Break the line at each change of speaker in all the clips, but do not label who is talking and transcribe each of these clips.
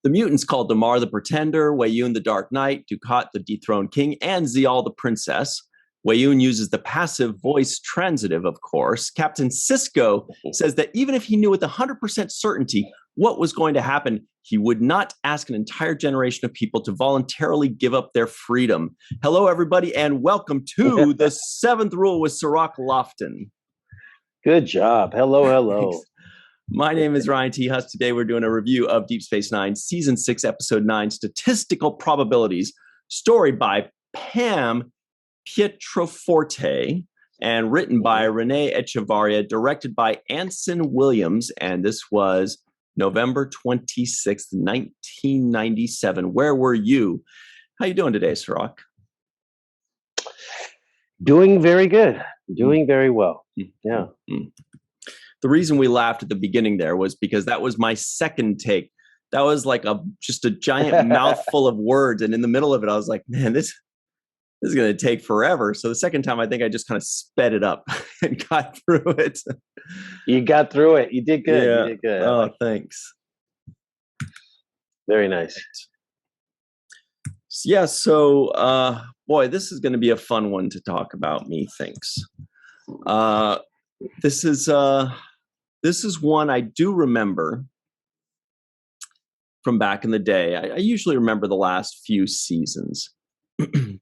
The mutants called Damar the Pretender, Weyoun the Dark Knight, Dukat the Dethroned King, and Zial the Princess. Weyoun uses the passive voice transitive, of course. Captain Sisko says that even if he knew with 100% certainty what was going to happen, he would not ask an entire generation of people to voluntarily give up their freedom. Hello, everybody, and welcome to The Seventh Rule with Cirroc Lofton.
Good job. Hello.
Thanks. My name is Ryan T. Husk. Today we're doing a review of Deep Space Nine, Season 6, Episode 9, Statistical Probabilities, story by Pam Pietroforte, and written by Renee Echevarria, directed by Anson Williams, and this was November 26th, 1997. Where were you? How you doing today, Cirroc?
Doing very good. Doing very well. Yeah.
The reason we laughed at the beginning there was because that was my second take. That was like just a giant mouthful of words, and in the middle of it, I was like, man, this is going to take forever. So the second time, I think I just kind of sped it up and got through it.
You got through it. You did good.
Yeah.
You did good.
Oh, thanks.
Very nice.
Yeah. So, boy, this is going to be a fun one to talk about, methinks. This is one I do remember from back in the day. I usually remember the last few seasons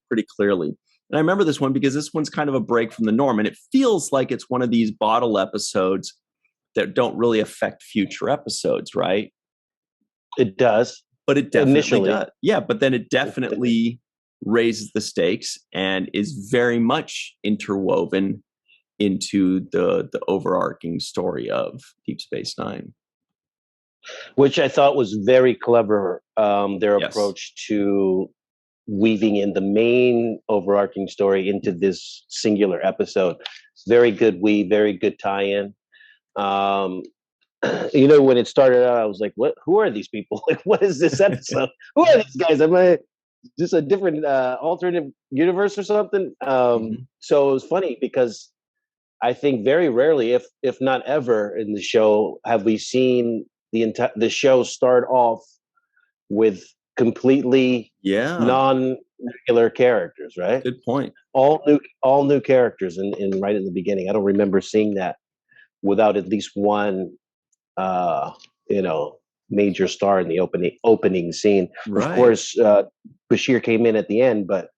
pretty clearly. And I remember this one because this one's kind of a break from the norm. And it feels like it's one of these bottle episodes that don't really affect future episodes, right?
It does.
But it definitely
Initially.
does. Yeah, but then it definitely raises the stakes and is very much interwoven into the overarching story of Deep Space Nine.
Which I thought was very clever, their
Yes.
approach to weaving in the main overarching story into this singular episode. Very good weave, very good tie-in. When it started out, I was like, "What? Who are these people? Like, what is this episode? Who are these guys? Am I just a different alternate universe or something?" So it was funny because I think very rarely, if not ever, in the show have we seen the show start off with completely non-regular characters, right?
Good point.
All new characters in right in the beginning. I don't remember seeing that without at least one major star in the opening scene.
Right.
Of course, Bashir came in at the end, but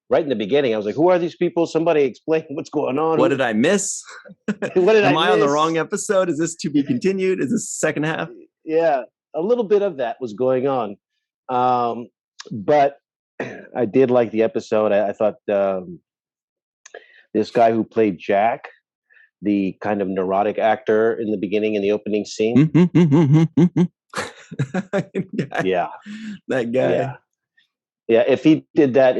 right in the beginning, I was like, "Who are these people? Somebody explain what's going on.
What did I miss? Am I on the wrong episode? Is this to be continued? Is this second half?"
Yeah, a little bit of that was going on. But I did like the episode. I thought this guy who played Jack, the kind of neurotic actor in the beginning in the opening scene.
Yeah. That guy.
Yeah, if he did that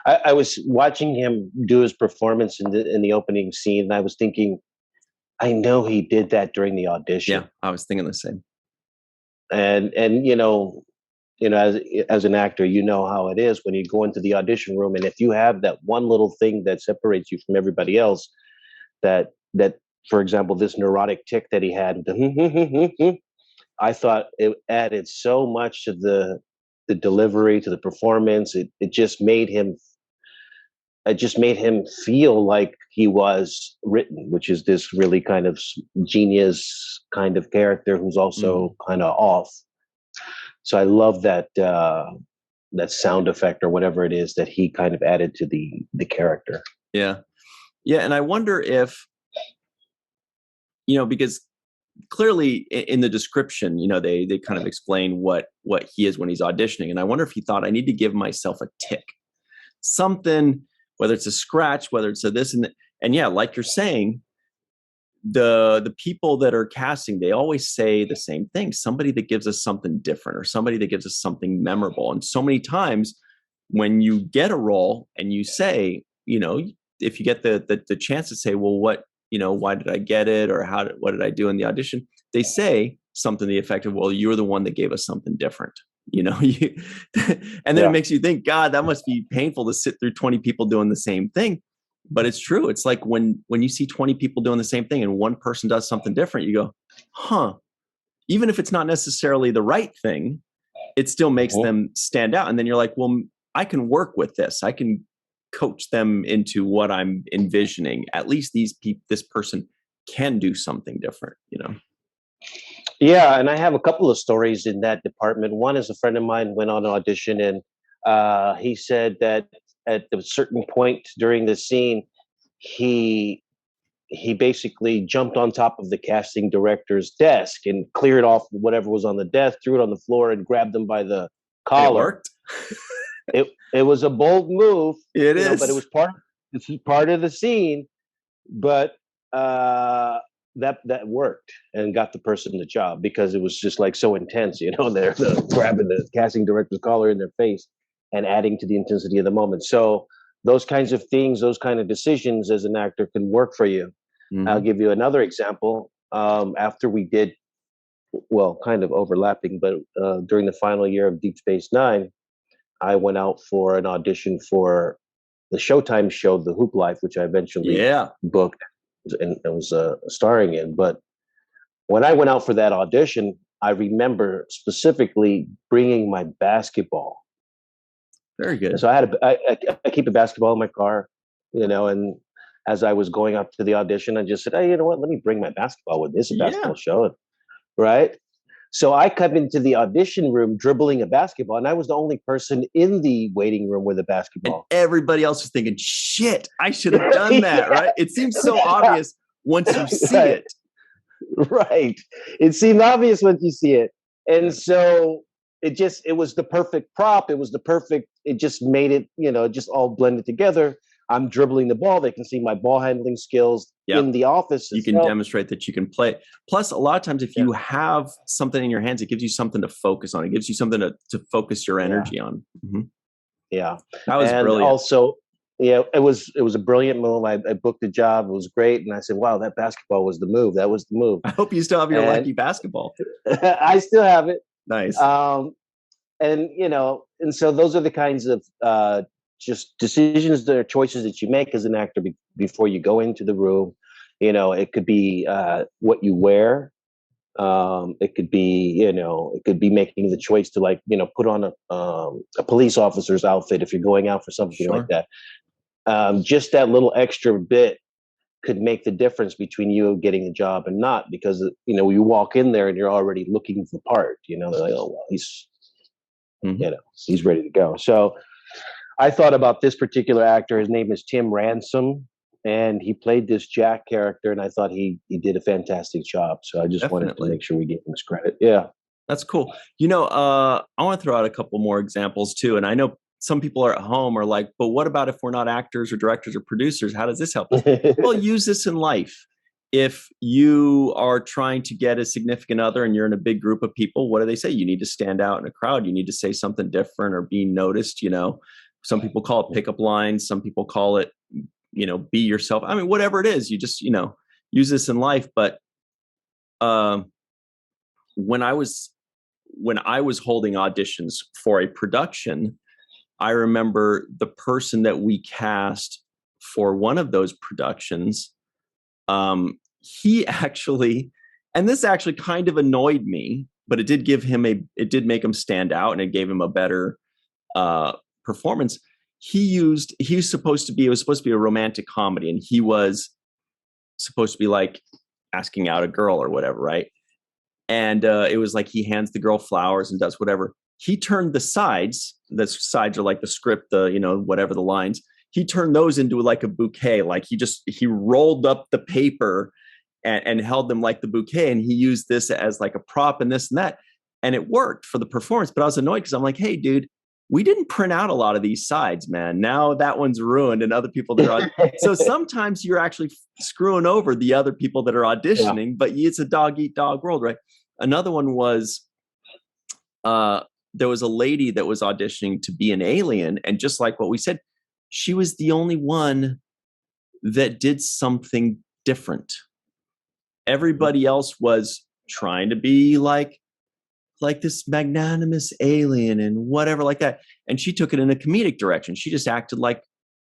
I was watching him do his performance in the opening scene, and I was thinking, I know he did that during the audition.
Yeah, I was thinking the same.
And as an actor, you know how it is when you go into the audition room, and if you have that one little thing that separates you from everybody else, that for example, this neurotic tick that he had, I thought it added so much to the delivery, to the performance. It just made him feel like he was written, which is this really kind of genius kind of character who's also kind of off. So I love that sound effect or whatever it is that he kind of added to the character.
Yeah. And I wonder if, because clearly in the description, they kind of explain what he is when he's auditioning. And I wonder if he thought, I need to give myself a tick, something, whether it's a scratch, whether it's a this and yeah, like you're saying, the people that are casting, they always say the same thing, somebody that gives us something different or somebody that gives us something memorable. And so many times when you get a role and you say, if you get the chance to say, well, what, why did I get it? Or what did I do in the audition? They say something to the effect of, well, you're the one that gave us something different, and then it makes you think, God, that must be painful to sit through 20 people doing the same thing. But it's true. It's like when you see 20 people doing the same thing and one person does something different, you go, huh, even if it's not necessarily the right thing, it still makes
Mhm.
them stand out. And then you're like, well, I can work with this. I can coach them into what I'm envisioning. At least this person can do something different, you know?
Yeah, and I have a couple of stories in that department. One is a friend of mine went on an audition, and he said that at a certain point during the scene, he he basically jumped on top of the casting director's desk and cleared off whatever was on the desk, threw it on the floor, and grabbed him by the
And it
collar.
worked.
It was a bold move,
It
but it
is.
was part of the scene. But that worked and got the person the job because it was just like so intense. They're grabbing the casting director's collar in their face and adding to the intensity of the moment. So those kinds of things, those kind of decisions as an actor can work for you. I'll
Mhm.
give you another example. After we did, well, kind of overlapping, but during the final year of Deep Space Nine, I went out for an audition for the Showtime show, The Hoop Life, which I eventually
Yeah.
booked and was starring in. But when I went out for that audition, I remember specifically bringing my basketball.
Very
And
good.
so I keep a basketball in my car, and as I was going up to the audition, I just said, hey, you know what? Let me bring my basketball with this, a
Yeah.
basketball show, right? So I come into the audition room dribbling a basketball, and I was the only person in the waiting room with a
And
basketball.
everybody else is thinking, shit, I should have done that,
Yeah.
right? It seems so obvious once you see
Right.
it.
Right. It seemed obvious once you see it.
Yeah.
And so it was the perfect prop. It just made it, just all blended together. I'm dribbling the ball. They can see my ball handling skills
Yep.
in the office.
You can demonstrate that you can play. Plus, a lot of times, if you have something in your hands, it gives you something to focus on. It gives you something to focus your energy on. Mhm.
Yeah.
That was
And
brilliant.
also, it was a brilliant move. I booked the job. It was great. And I said, wow, that basketball was the move. That was the move.
I hope you still have your
And
lucky basketball.
I still have it.
Nice.
And so those are the kinds of just decisions, that are choices that you make as an actor before you go into the room. It could be what you wear. It could be making the choice to put on a police officer's outfit if you're going out for something like
Sure.
that. Just that little extra bit could make the difference between you getting the job and not, because you walk in there and you're already looking for the part. They're like, oh well,
Mhm.
he's ready to go. So I thought about this particular actor. His name is Tim Ransom, and he played this Jack character, and I thought he did a fantastic job. So I just wanted to
Definitely.
make sure we give him his credit. Yeah.
That's cool. I want to throw out a couple more examples too. And I know some people are at home are like, but what about if we're not actors or directors or producers? How does this help us? Well, use this in life. If you are trying to get a significant other and you're in a big group of people, what do they say? You need to stand out in a crowd. You need to say something different or be noticed. Some people call it pickup lines. Some people call it, be yourself. I mean, whatever it is, you just, use this in life. But when I was holding auditions for a production, I remember the person that we cast for one of those productions. He actually, and this actually kind of annoyed me, but it did make him stand out, and it gave him a better performance. It was supposed to be a romantic comedy, and he was supposed to be like asking out a girl or whatever, right? And it was like he hands the girl flowers and does whatever. He turned the sides are like the script, whatever the lines, he turned those into like a bouquet. Like he rolled up the paper and held them like the bouquet. And he used this as like a prop and this and that. And it worked for the performance. But I was annoyed because I'm like, hey, dude, we didn't print out a lot of these sides, man. Now that one's ruined and other people that are so sometimes you're actually screwing over the other people that are auditioning, but it's a dog eat dog world, right? Another one was there was a lady that was auditioning to be an alien. And just like what we said, she was the only one that did something different. Everybody else was trying to be like this magnanimous alien and whatever like that. And she took it in a comedic direction. She just acted like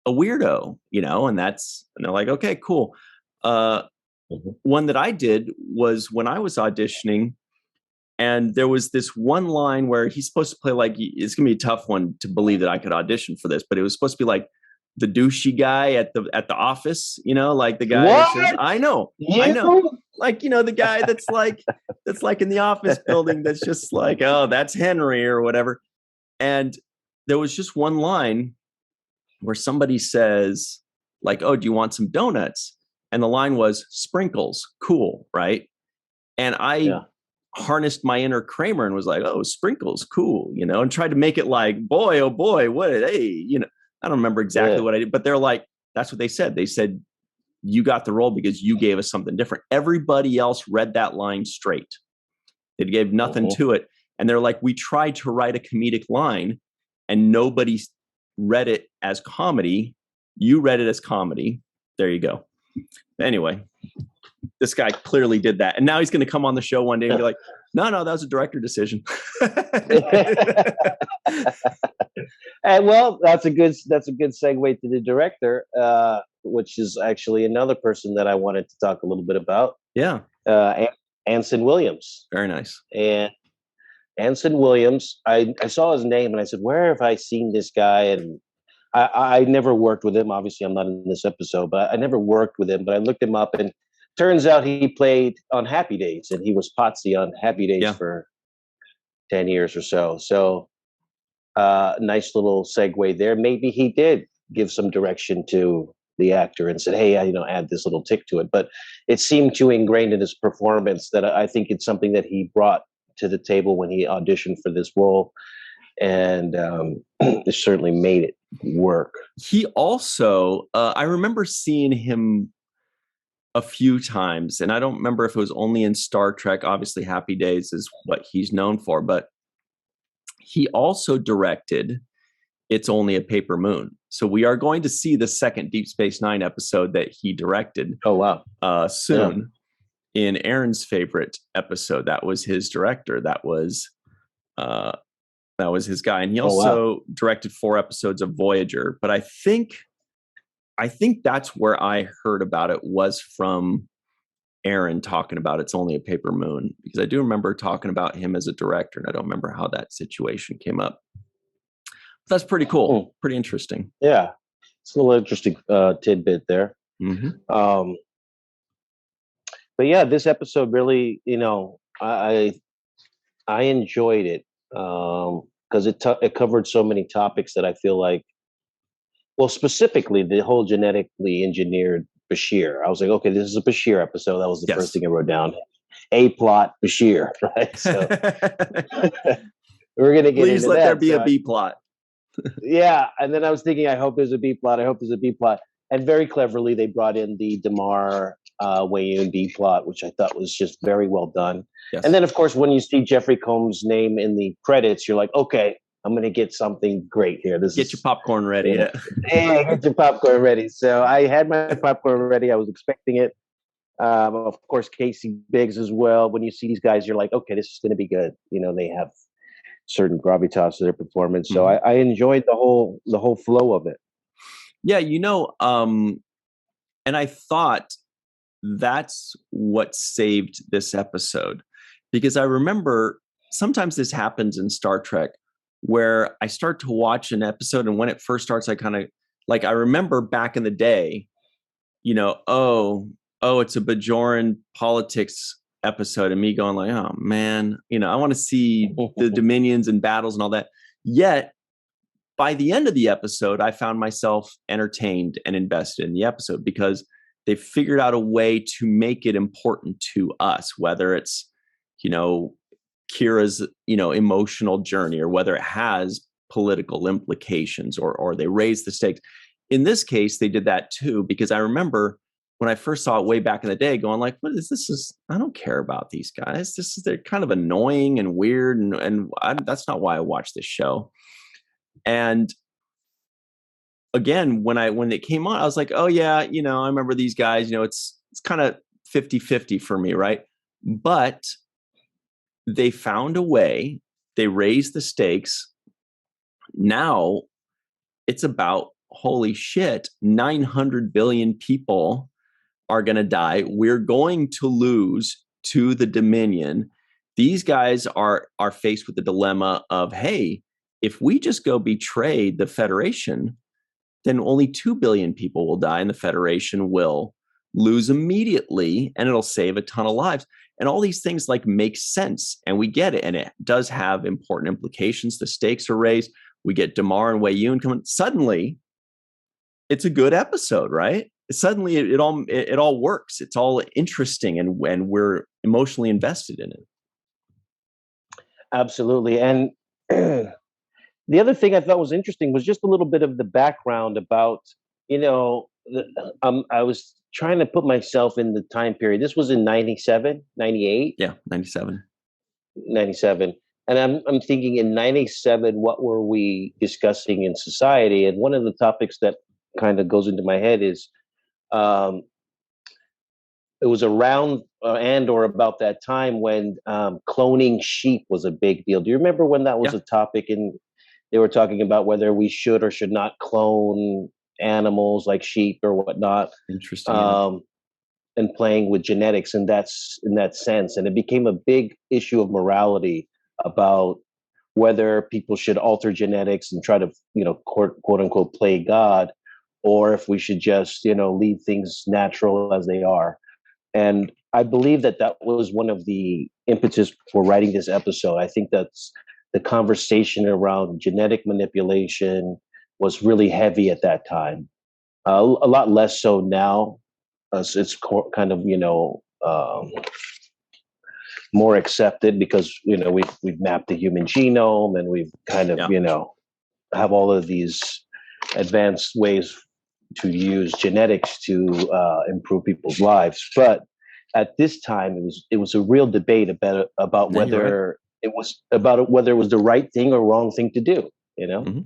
a weirdo, and they're like, okay, cool. One that I did was when I was auditioning, And there was this one line where he's supposed to play like, it's gonna be a tough one to believe that I could audition for this, but it was supposed to be like the douchey guy at the office, like the guy that says, I know, like, the guy that's like in the office building that's just like, oh, that's Henry or whatever. And there was just one line where somebody says like, oh, do you want some donuts? And the line was sprinkles, cool, right? And I harnessed my inner Kramer and was like, oh, sprinkles, cool, and tried to make it like, boy, oh boy, hey, I don't remember exactly what I did, but they're like, that's what they said. They said, you got the role because you gave us something different. Everybody else read that line straight. They gave nothing to it. And they're like, we tried to write a comedic line and nobody read it as comedy. You read it as comedy. There you go. Anyway, this guy clearly did that. And now he's going to come on the show one day and be like, no, that was a director decision.
And well, that's a good segue to the director, which is actually another person that I wanted to talk a little bit about.
Yeah.
Anson Williams.
Very nice.
And Anson Williams, I saw his name and I said, where have I seen this guy? And I never worked with him. Obviously, I'm not in this episode, but I never worked with him. But I looked him up and turns out he played on Happy Days, and he was Potsy on Happy Days for 10 years or so. So nice little segue there. Maybe he did give some direction to the actor and said, hey, add this little tick to it. But it seemed too ingrained in his performance that I think it's something that he brought to the table when he auditioned for this role. And it certainly made it work.
He also, I remember seeing him a few times, and I don't remember if it was only in Star Trek. Obviously, Happy Days is what he's known for, but he also directed It's Only a Paper Moon. So we are going to see the second Deep Space Nine episode that he directed.
Oh, wow.
Soon in Aaron's favorite episode. That was his director. That was his guy. And he also directed 4 episodes of Voyager. But I think that's where I heard about it, was from Aaron talking about It's Only a Paper Moon, because I do remember talking about him as a director, and I don't remember how that situation came up. But that's pretty cool. Pretty interesting.
Yeah. It's a little interesting tidbit there.
Mm-hmm.
But yeah, this episode really, I enjoyed it because it covered so many topics that I feel like, well, specifically the whole genetically engineered Bashir. I was like, okay, this is a Bashir episode. That was the first thing I wrote down. A plot Bashir, right? So we're gonna get
Please
into
let
that.
there be a B plot.
Yeah, and then I was thinking, I hope there's a B plot. And very cleverly, they brought in the Damar Wayun B plot, which I thought was just very well done. Yes. And then, of course, when you see Jeffrey Combs' name in the credits, you're like, okay, I'm going to get something great here.
Get your popcorn ready.
Yeah, get your popcorn ready. So I had my popcorn ready. I was expecting it. Of course, Casey Biggs as well. When you see these guys, you're like, okay, this is going to be good. They have certain gravitas to their performance. So I enjoyed the whole flow of it.
Yeah, and I thought that's what saved this episode, because I remember sometimes this happens in Star Trek where I start to watch an episode, and when it first starts, I kind of like, I remember back in the day, oh, it's a Bajoran politics episode, and me going like, oh man, I want to see the Dominions and battles and all that. Yet by the end of the episode, I found myself entertained and invested in the episode, because they figured out a way to make it important to us, whether it's, Kira's, emotional journey, or whether it has political implications, or they raise the stakes. In this case, they did that too, because I remember when I first saw it way back in the day going like, what is this? I don't care about these guys. They're kind of annoying and weird. And that's not why I watched this show. And again, when it came on, I was like, oh yeah, I remember these guys, it's kind of 50-50 for me. Right. But they found a way, they raised the stakes. Now it's about, holy shit, 900 billion people are going to die. We're going to lose to the Dominion. these guys are faced with the dilemma of, hey, if we just go betray the Federation, then only 2 billion people will die and the Federation will lose immediately and it'll save a ton of lives. And all these things like make sense and we get it. And it does have important implications. The stakes are raised. We get Damar and Wei Yun coming. Suddenly, it's a good episode, right? Suddenly it all works. It's all interesting and we're emotionally invested in it.
Absolutely. And the other thing I thought was interesting was just a little bit of the background about, I was trying to put myself in the time period. This was in 97, 98?
Yeah, 97.
97. And I'm thinking in 97, what were we discussing in society? And one of the topics that kind of goes into my head is it was around or about that time when cloning sheep was a big deal. Do you remember when that was a topic? And they were talking about whether we should or should not clone animals like sheep or whatnot.
Interesting.
And playing with genetics in that sense. And it became a big issue of morality about whether people should alter genetics and try to, quote unquote, play God, or if we should just, leave things natural as they are. And I believe that was one of the impetus for writing this episode. I think that's the conversation around genetic manipulation was really heavy at that time. A lot less so now. It's kind of, more accepted because, we've mapped the human genome and we've kind of, have all of these advanced ways to use genetics to improve people's lives. But at this time, it was a real debate about whether it was the right thing or wrong thing to do,
Mm-hmm.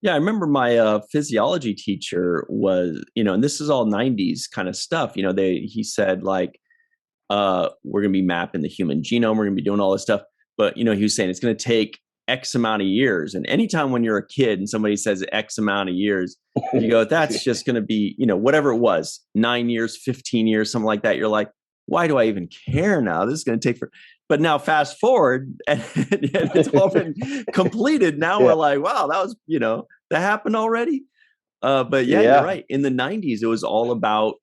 Yeah, I remember my physiology teacher was, and this is all 90s kind of stuff. He said like, we're going to be mapping the human genome. We're going to be doing all this stuff. But, he was saying it's going to take X amount of years. And anytime when you're a kid and somebody says X amount of years, you go, that's just going to be, whatever it was, 9 years, 15 years, something like that. You're like, why do I even care now? This is going to take But now fast forward and it's all been completed. Now we're like, wow, that was, that happened already. But you're right. In the 90s, it was all about,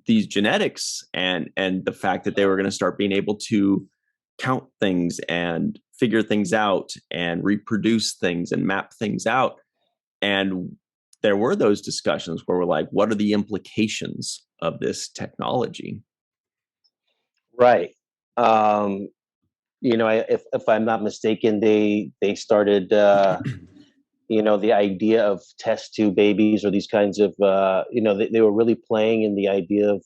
these genetics and the fact that they were going to start being able to count things and figure things out and reproduce things and map things out. And there were those discussions where we're like, what are the implications of this technology?
Right. If I'm not mistaken, they started, the idea of test tube babies or these kinds of, they were really playing in the idea of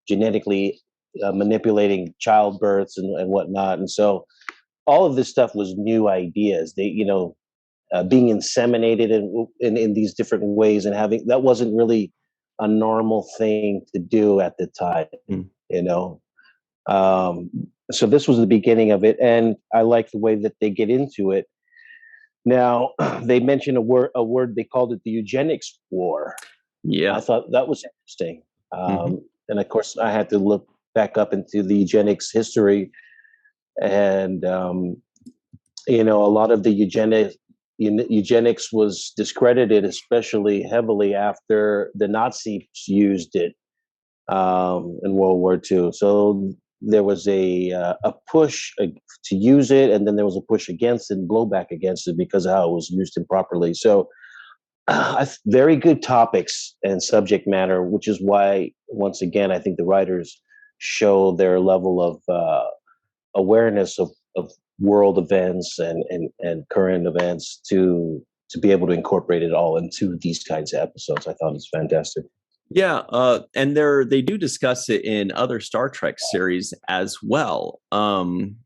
genetically manipulating childbirths and whatnot. And so all of this stuff was new ideas. They, being inseminated in these different ways and that wasn't really a normal thing to do at the time, So this was the beginning of it, and I like the way that they get into it. Now, they mentioned a word they called it the Eugenics War.
Yeah,
I thought that was interesting, and of course, I had to look back up into the eugenics history, and a lot of the eugenics was discredited, especially heavily after the Nazis used it in World War II. So there was a push to use it, and then there was a push against it and blowback against it because of how it was used improperly. So very good topics and subject matter, which is why, once again, I think the writers show their level of awareness of world events and current events to be able to incorporate it all into these kinds of episodes. I thought it's fantastic.
Yeah, and they do discuss it in other Star Trek series as well. Khan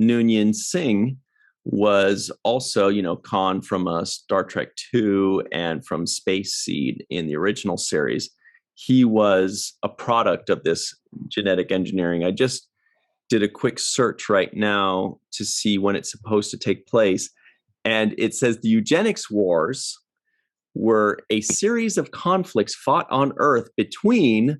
Noonien Singh was also, Khan from Star Trek II and from Space Seed in the original series. He was a product of this genetic engineering. I just did a quick search right now to see when it's supposed to take place. And it says the Eugenics Wars were a series of conflicts fought on Earth between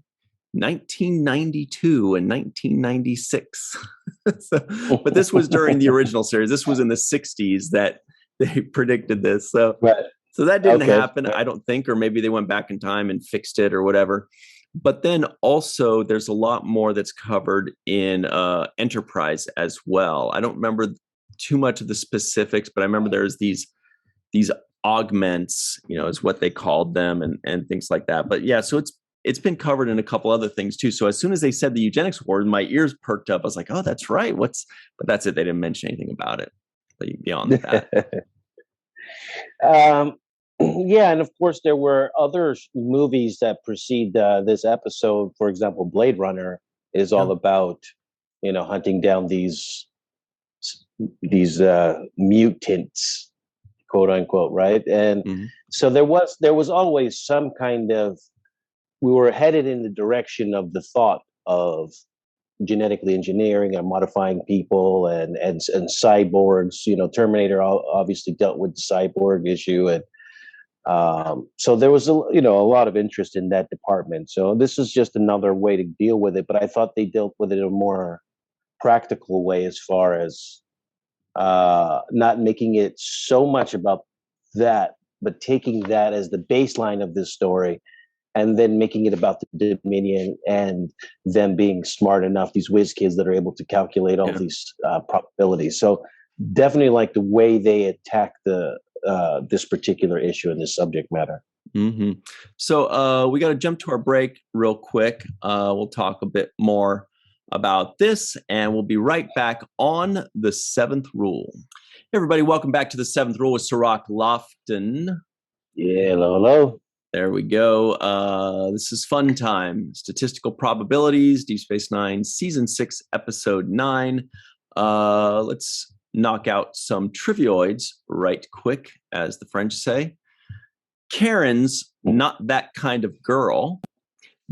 1992 and 1996. But this was during the original series. This was in the 60s that they predicted this. So,
Right.
so that didn't
Okay.
happen, I don't think, or maybe they went back in time and fixed it or whatever. But then also there's a lot more that's covered in Enterprise as well. I don't remember too much of the specifics, but I remember there's these augments, is what they called them, and things like that. But yeah, so it's been covered in a couple other things too. So as soon as they said the Eugenics War, my ears perked up. I was like, oh, that's right. But that's it. They didn't mention anything about it beyond that.
Yeah, and of course there were other movies that precede this episode. For example, Blade Runner is all about, hunting down these mutants, quote unquote, right? And so there was always some kind of, we were headed in the direction of the thought of genetically engineering and modifying people and cyborgs. Terminator obviously dealt with the cyborg issue, and so there was a lot of interest in that department. So this is just another way to deal with it, but I thought they dealt with it in a more practical way, as far as not making it so much about that, but taking that as the baseline of this story, and then making it about the Dominion and them being smart enough, these whiz kids that are able to calculate all these probabilities. So definitely like the way they attack this particular issue and this subject matter.
So we got to jump to our break real quick. We'll talk a bit more about this, and we'll be right back on the Seventh Rule. Hey everybody, welcome back to the Seventh Rule with Cirroc Lofton.
Yeah, hello.
There we go. This is fun time. Statistical Probabilities, DS9's Season 6, Episode 9. Let's knock out some trivioids right quick, as the French say. Karen's not that kind of girl.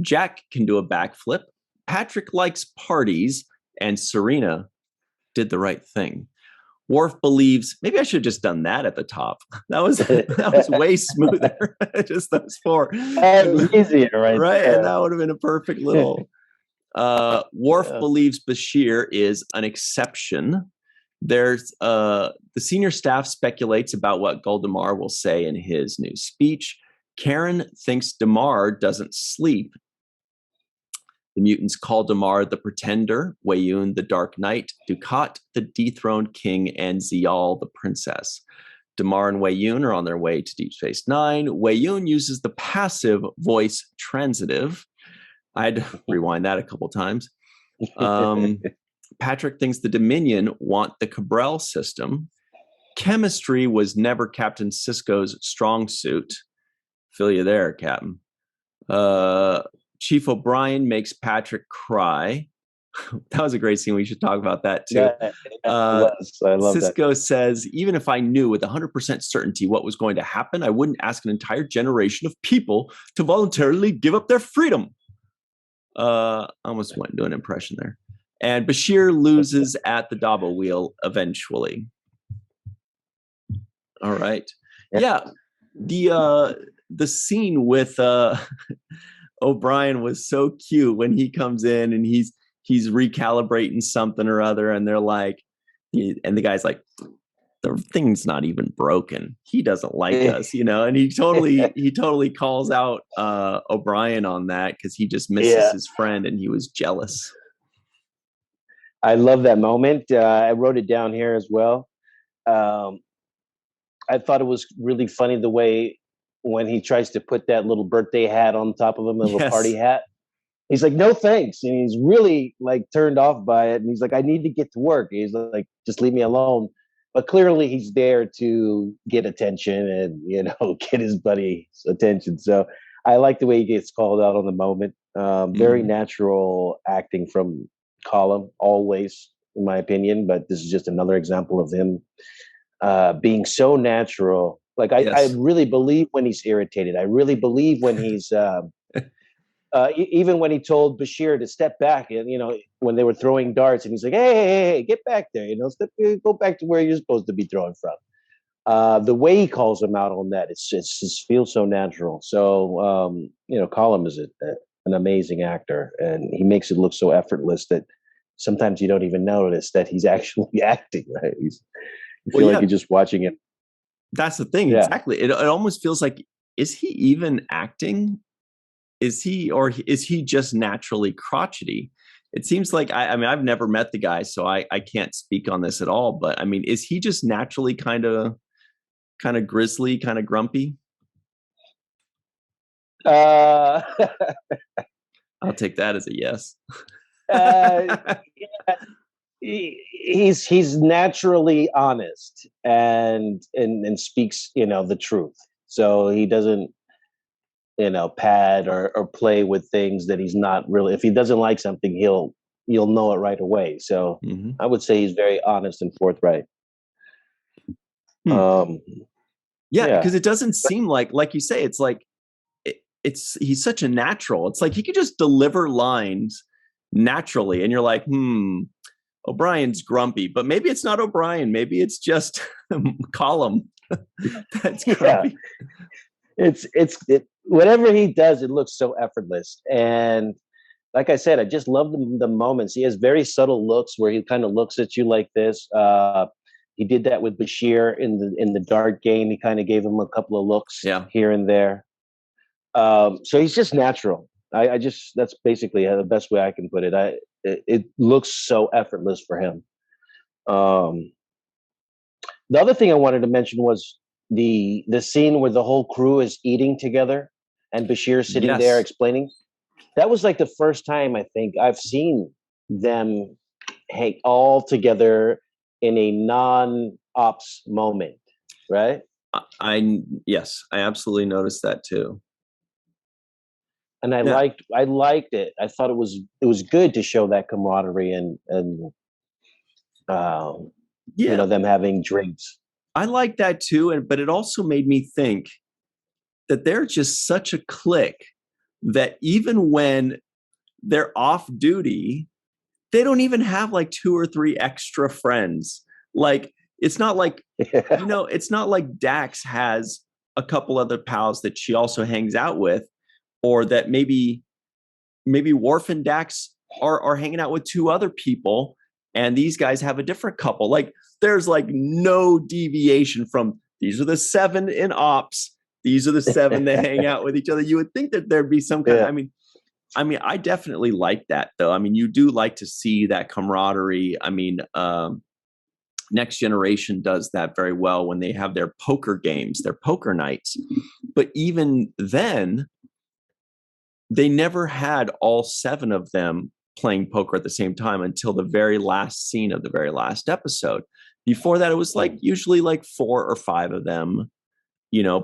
Jack can do a backflip. Patrick likes parties. And Serena did the right thing. Worf believes, maybe I should have just done that at the top. That was way smoother. Just those four.
That was easier, right?
Right, and that would have been a perfect little. Worf believes Bashir is an exception. There's the senior staff speculates about what Goldemar will say in his new speech. Karen thinks Damar doesn't sleep. The mutants call Damar the Pretender, Weyoun the Dark Knight, Dukat the Dethroned King, and Zial the Princess. Damar and Weyoun are on their way to Deep Space Nine. Weyoun uses the passive voice transitive. I had to rewind that a couple times. Patrick thinks the Dominion want the Cabral system. Chemistry was never Captain Sisko's strong suit. Feel you there, Captain. Chief O'Brien makes Patrick cry. That was a great scene. We should talk about that too.
Yeah, I love
Sisko
that.
says, even if I knew with 100% certainty what was going to happen, I wouldn't ask an entire generation of people to voluntarily give up their freedom. I almost went into an impression there. And Bashir loses at the Dabo wheel eventually. All right. Yeah. The scene with O'Brien was so cute when he comes in and he's recalibrating something or other, and they're like, and the guy's like, the thing's not even broken. He doesn't like us, and he totally calls out O'Brien on that because he just misses his friend and he was jealous.
I love that moment. I wrote it down here as well. I thought it was really funny the way when he tries to put that little birthday hat on top of him, a little party hat. He's like, no thanks. And he's really like turned off by it. And he's like, I need to get to work. He's like, just leave me alone. But clearly he's there to get attention and, get his buddy's attention. So I like the way he gets called out on the moment. Very natural acting from Colum, always, in my opinion. But this is just another example of him being so natural. Like I really believe when he's irritated. I really believe when he's even when he told Bashir to step back, and when they were throwing darts, and he's like, "Hey, get back there! Go back to where you're supposed to be throwing from." The way he calls him out on that, it just feels so natural. So Colum is an amazing actor, and he makes it look so effortless that sometimes you don't even notice that he's actually acting. Right? You feel like you're just watching it.
That's the thing.
Yeah.
Exactly. It almost feels like, is he even acting? Is he just naturally crotchety? It seems like, I mean, I've never met the guy, so I can't speak on this at all. But I mean, is he just naturally kind of grizzly, kind of grumpy?
Uh,
I'll take that as a yes.
yeah, he's naturally honest and speaks, the truth. So he doesn't, pad or play with things that he's not really. If he doesn't like something, you'll know it right away. So I would say he's very honest and forthright.
Yeah, because it doesn't seem like you say, it's like he's such a natural. It's like he could just deliver lines naturally, and you're like, O'Brien's grumpy, but maybe it's not O'Brien. Maybe it's just Column that's grumpy.
It's whatever he does, it looks so effortless. And like I said, I just love the moments. He has very subtle looks where he kind of looks at you like this. He did that with Bashir in the dart game. He kind of gave him a couple of looks here and there. So he's just natural. I just, that's basically the best way I can put it. It looks so effortless for him. The other thing I wanted to mention was the scene where the whole crew is eating together and Bashir sitting there explaining. That was like the first time I think I've seen them hang all together in a non-ops moment, right?
Yes, I absolutely noticed that too.
And I liked it. I thought it was good to show that camaraderie and them having drinks.
I like that too, but it also made me think that they're just such a clique that even when they're off duty, they don't even have like 2 or 3 extra friends. Like, it's not like, it's not like Dax has a couple other pals that she also hangs out with, or that maybe Worf and Dax are hanging out with 2 other people, and these guys have a different couple. Like, there's like no deviation from, these are the 7 in ops, these are the 7 that hang out with each other. You would think that there'd be some kind of, I mean, I definitely like that though. I mean, you do like to see that camaraderie. I mean, Next Generation does that very well when they have their poker games, their poker nights. But even then, they never had all 7 of them playing poker at the same time until the very last scene of the very last episode. Before that, it was like usually like 4 or 5 of them,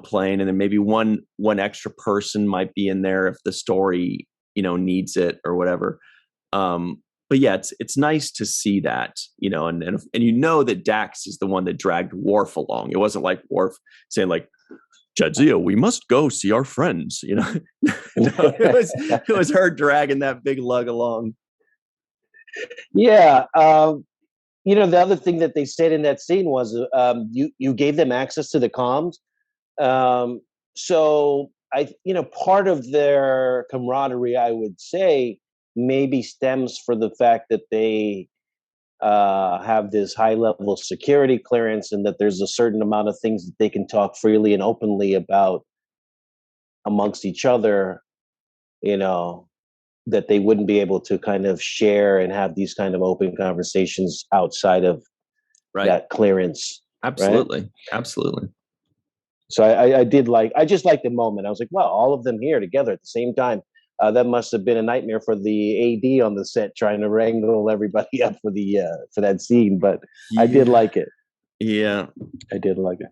playing, and then maybe one extra person might be in there if the story, needs it or whatever. But yeah, it's nice to see that, and that Dax is the one that dragged Worf along. It wasn't like Worf saying like, Jadzia, we must go see our friends. No, it was her dragging that big lug along.
Yeah. The other thing that they said in that scene was you gave them access to the comms. So part of their camaraderie, I would say, maybe stems for the fact that they have this high level security clearance, and that there's a certain amount of things that they can talk freely and openly about amongst each other, that they wouldn't be able to kind of share and have these kind of open conversations outside of that clearance.
Absolutely.
Right?
Absolutely.
So I just liked the moment. I was like, wow, all of them here together at the same time. That must have been a nightmare for the AD on the set trying to wrangle everybody up for that scene. But I did like it.
Yeah,
I did like it.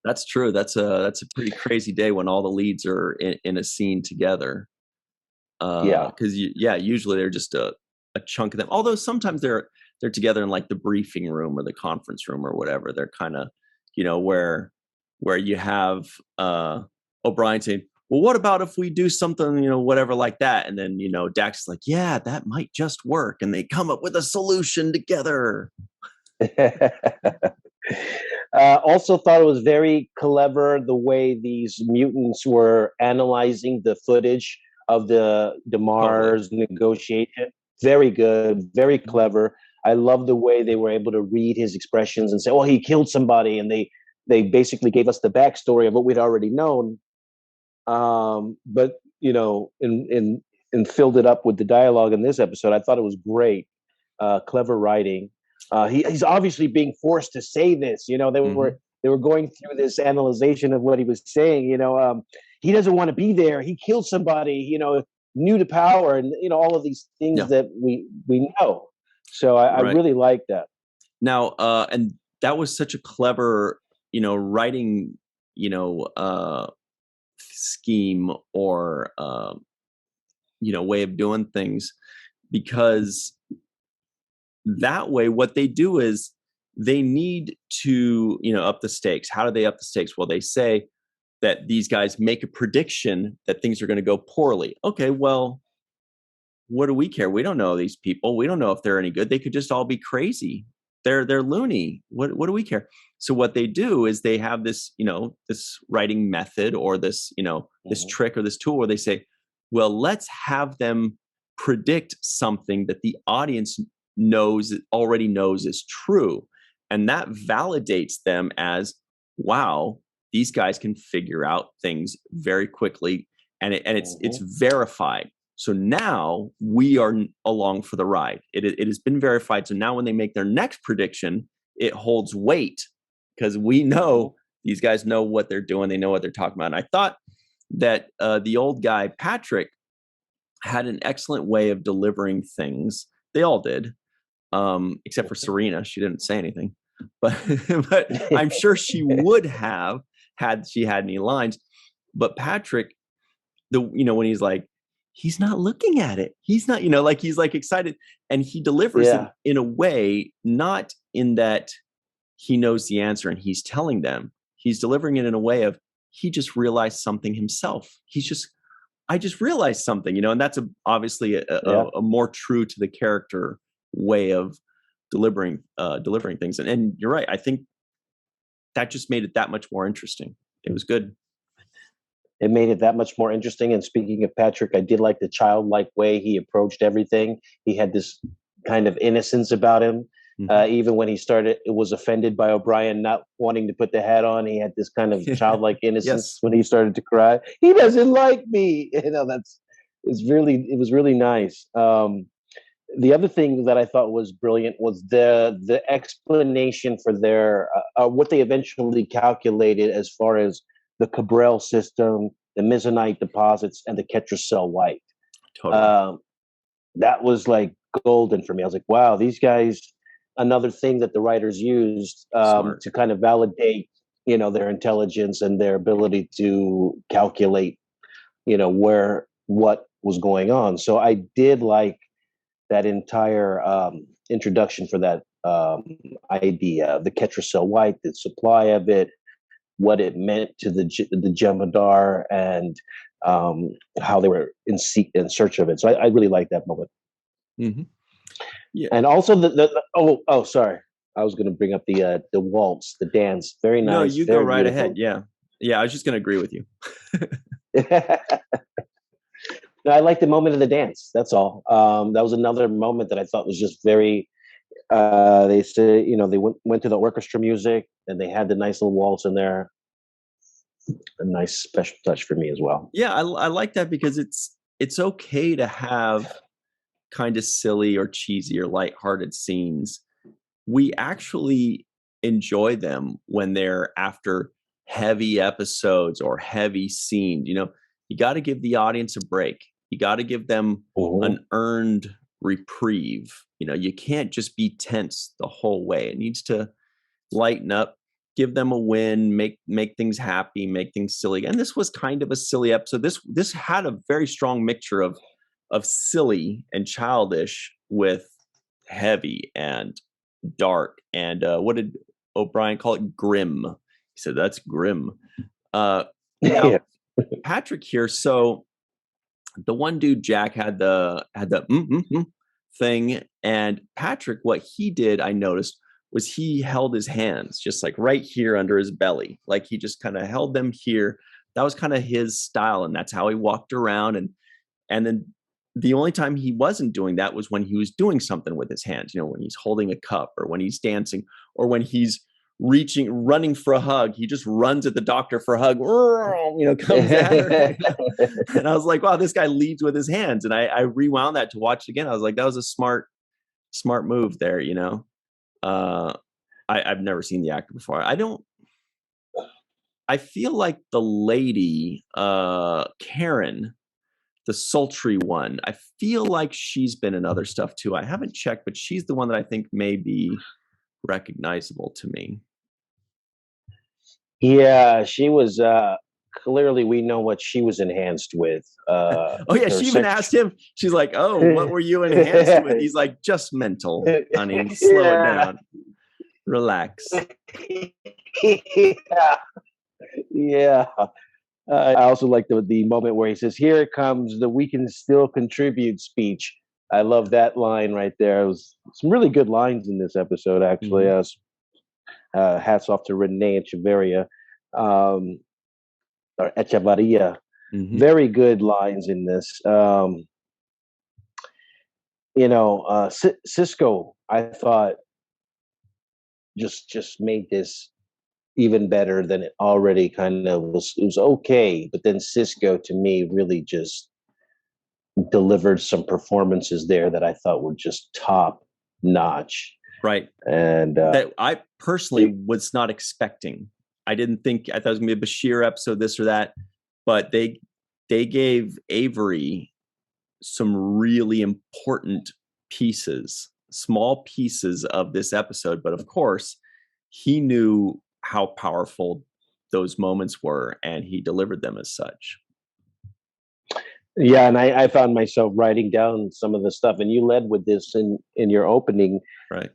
That's true. That's a pretty crazy day when all the leads are in a scene together. Because usually they're just a chunk of them. Although sometimes they're together in like the briefing room or the conference room or whatever. They're kind of, where you have O'Brien saying, well, what about if we do something, whatever like that? And then, Dax is like, yeah, that might just work. And they come up with a solution together.
Also thought it was very clever the way these mutants were analyzing the footage of the Mars negotiation. Very good, very clever. I love the way they were able to read his expressions and say, "Oh, he killed somebody," and they basically gave us the backstory of what we'd already known. But and filled it up with the dialogue in this episode. I thought it was great, clever writing. He's obviously being forced to say this. They were going through this analyzation of what he was saying. He doesn't want to be there. He killed somebody. New to power, and all of these things that we know. So I really like that.
Now, and that was such a clever, writing, scheme or way of doing things, because that way what they do is they need to up the stakes. How do they up the stakes? Well, they say that these guys make a prediction that things are going to go poorly. Okay, well, what do we care? We don't know these people. We don't know if they're any good. They could just all be crazy. They're loony. What do we care? So what they do is they have this, this writing method or this, this trick or this tool where they say, well, let's have them predict something that the audience already knows is true. And that validates them as, wow, these guys can figure out things very quickly, and it's verified. So now we are along for the ride. It has been verified. So now when they make their next prediction, it holds weight because we know these guys know what they're doing. They know what they're talking about. And I thought that the old guy, Patrick, had an excellent way of delivering things. They all did, except for Serena. She didn't say anything, but I'm sure she would have had she had any lines. But Patrick, when he's like, he's not looking at it. He's not, he's like excited, and he delivers it in a way, not in that he knows the answer and he's telling them. He's delivering it in a way of he just realized something himself. I just realized something, and that's obviously a more true to the character way of delivering things. And you're right. I think that just made it that much more interesting. It was good.
It made it that much more interesting. And speaking of Patrick, I did like the childlike way he approached everything. He had this kind of innocence about him. Even when he was offended by O'Brien not wanting to put the hat on, he had this kind of childlike innocence when he started to cry. He doesn't like me. It was really nice. The other thing that I thought was brilliant was the explanation for their what they eventually calculated as far as the Cabral system, the Mizonite deposits, and the Ketracel white.
Totally.
That was like golden for me. I was like, wow, these guys, another thing that the writers used to kind of validate, their intelligence and their ability to calculate, what was going on. So I did like that entire introduction for that idea, the Ketracel white, the supply of it, what it meant to the Jem'Hadar, and how they were in search of it. So I really like that moment.
Mm-hmm. Yeah.
And also sorry, I was going to bring up the waltz, the dance. Very nice.
No, you go right ahead. Yeah, I was just going to agree with you.
No, I like the moment of the dance. That's all. That was another moment that I thought was just very. They said, they went to the orchestra music, and they had the nice little waltz in there. A nice special touch for me as well.
Yeah, I like that because it's okay to have kind of silly or cheesy or lighthearted scenes. We actually enjoy them when they're after heavy episodes or heavy scenes. You got to give the audience a break. You got to give them an earned reprieve. You can't just be tense the whole way. It needs to lighten up, give them a win, make things happy, make things silly. And this was kind of a silly episode. This had a very strong mixture of silly and childish with heavy and dark. And what did O'Brien call it? Grim. He said, that's grim. Now, Patrick here. So the one dude, Jack, had the thing, and Patrick, what he did, I noticed, was he held his hands just like right here under his belly, like he just kind of held them here. That was kind of his style, and that's how he walked around. And And then the only time he wasn't doing that was when he was doing something with his hands, when he's holding a cup or when he's dancing or when he's running for a hug. He just runs at the doctor for a hug, comes at her. And I was like, wow, this guy leads with his hands. And I rewound that to watch it again. I was like, that was a smart move there, I've never seen the actor before. I feel like the lady, Karen, the sultry one, I feel like she's been in other stuff too. I haven't checked, but she's the one that I think may be recognizable to me.
Yeah, she was clearly, we know what she was enhanced with.
She even asked him, she's like, oh, what were you enhanced with? He's like, just mental, honey. Slow it down. Relax.
Yeah. I also like the moment where he says, here it comes the we can still contribute speech. I love that line right there. It was some really good lines in this episode, actually. Mm-hmm. Hats off to Renee Echevarria. Or Echevarria. Mm-hmm. Very good lines in this. Sisko, I thought, just made this even better than it already kind of was. It was okay, but then Sisko, to me, really just delivered some performances there that I thought were just top notch.
Right.
And
that I personally was not expecting. I thought it was gonna be a Bashir episode, this or that, but they gave Avery some really important pieces, small pieces of this episode. But of course, he knew how powerful those moments were, and he delivered them as such.
Yeah, and I found myself writing down some of the stuff, and you led with this in your opening.
Right.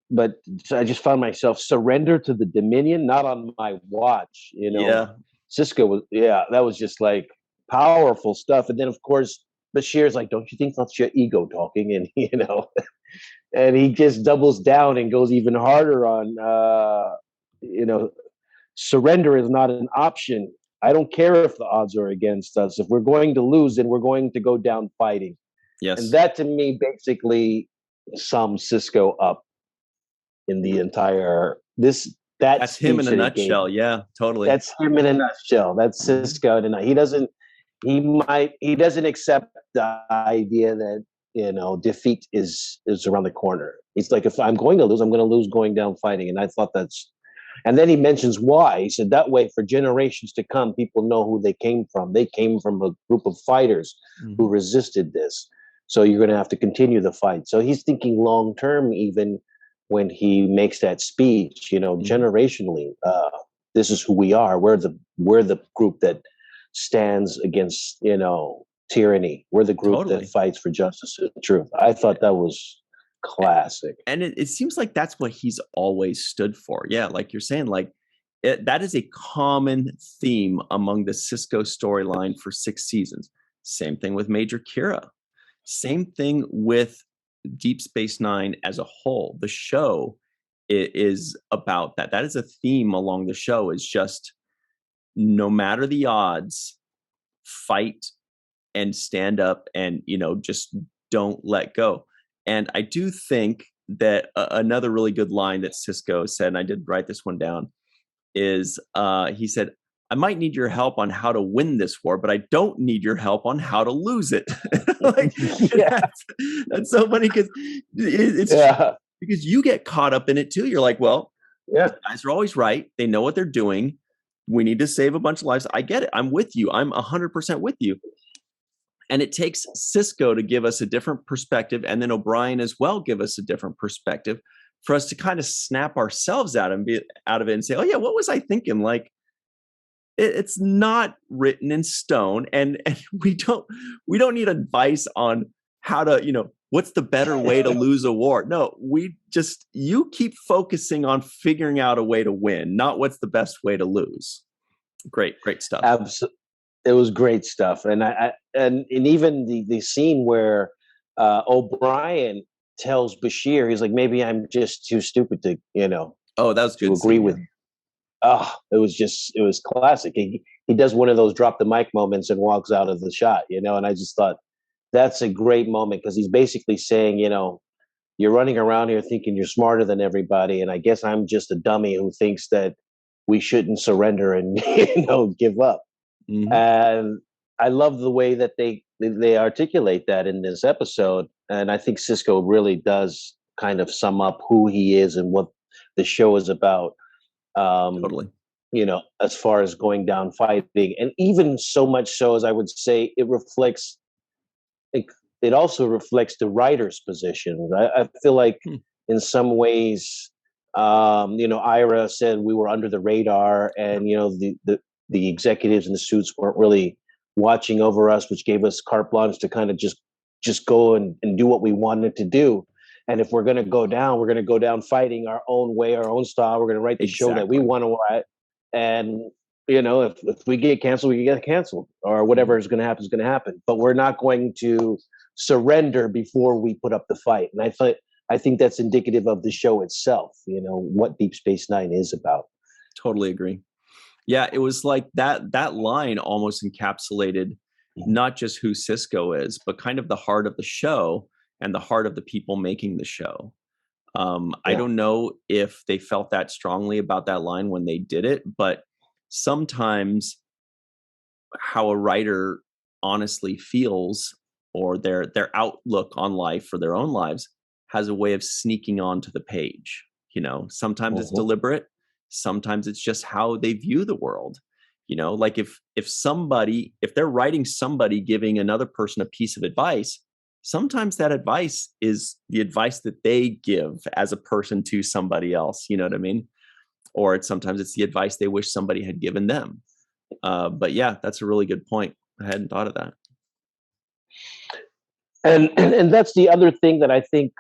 But I just found myself surrender to the Dominion, not on my watch,
Yeah.
Sisko was, that was just like powerful stuff. And then of course, Bashir's like, don't you think that's your ego talking? And, and he just doubles down and goes even harder on, surrender is not an option. I don't care if the odds are against us. If we're going to lose, then we're going to go down fighting.
Yes.
And that to me basically sums Sisko up in the entire, that's
him in a nutshell. Yeah, totally.
That's him in a nutshell. That's Sisko tonight. He doesn't accept the idea that, defeat is around the corner. He's like, if I'm going to lose, I'm going to lose going down fighting. And I thought and then he mentions why. He said that way for generations to come, people know who they came from. They came from a group of fighters who resisted this. So you're going to have to continue the fight. So he's thinking long term, even when he makes that speech, generationally, this is who we are. We're the group that stands against, tyranny. We're the group that fights for justice and truth. I thought that was classic.
And it seems like that's what he's always stood for. Yeah, like you're saying, that is a common theme among the Sisko storyline for 6 seasons. Same thing with Major Kira. Same thing with Deep Space Nine as a whole. The show is about that. That is a theme along the show, is just no matter the odds, fight and stand up and, just don't let go. And I do think that another really good line that Sisko said, and I did write this one down, is he said, I might need your help on how to win this war, but I don't need your help on how to lose it. That's so funny because it's because you get caught up in it too. You're like, well, the guys are always right. They know what they're doing. We need to save a bunch of lives. I get it. I'm with you. I'm 100% with you. And it takes Sisko to give us a different perspective, and then O'Brien as well give us a different perspective for us to kind of snap ourselves out of it and say, oh yeah, what was I thinking? Like, it's not written in stone, and we don't need advice on how to, what's the better way to lose a war. No, you keep focusing on figuring out a way to win, not what's the best way to lose. Great stuff.
Absolutely. It was great stuff. And and even the scene where O'Brien tells Bashir, he's like, maybe I'm just too stupid to,
oh, that was good.
To agree with. it was classic. He does one of those drop the mic moments and walks out of the shot, and I just thought that's a great moment because he's basically saying, you're running around here thinking you're smarter than everybody, and I guess I'm just a dummy who thinks that we shouldn't surrender and give up.
Mm-hmm.
And I love the way that they articulate that in this episode, and I think Sisko really does kind of sum up who he is and what the show is about.
Totally.
As far as going down fighting, and even so much so as I would say it also reflects the writer's position. I feel like in some ways, Ira said we were under the radar, and the executives in the suits weren't really watching over us, which gave us carte blanche to kind of just go and do what we wanted to do. And if we're going to go down, we're going to go down fighting our own way, our own style. We're going to write the show that we want to write. And if we get canceled, we get canceled, or whatever is going to happen is going to happen. But we're not going to surrender before we put up the fight. And I think that's indicative of the show itself, what Deep Space Nine is about.
Totally agree. Yeah, it was like that line almost encapsulated not just who Sisko is, but kind of the heart of the show and the heart of the people making the show. I don't know if they felt that strongly about that line when they did it, but sometimes how a writer honestly feels, or their outlook on life for their own lives, has a way of sneaking onto the page. Sometimes it's deliberate, sometimes it's just how they view the world. Like if they're writing somebody giving another person a piece of advice, sometimes that advice is the advice that they give as a person to somebody else. You know what I mean? Or sometimes it's the advice they wish somebody had given them. But yeah, that's a really good point. I hadn't thought of that.
And that's the other thing that I think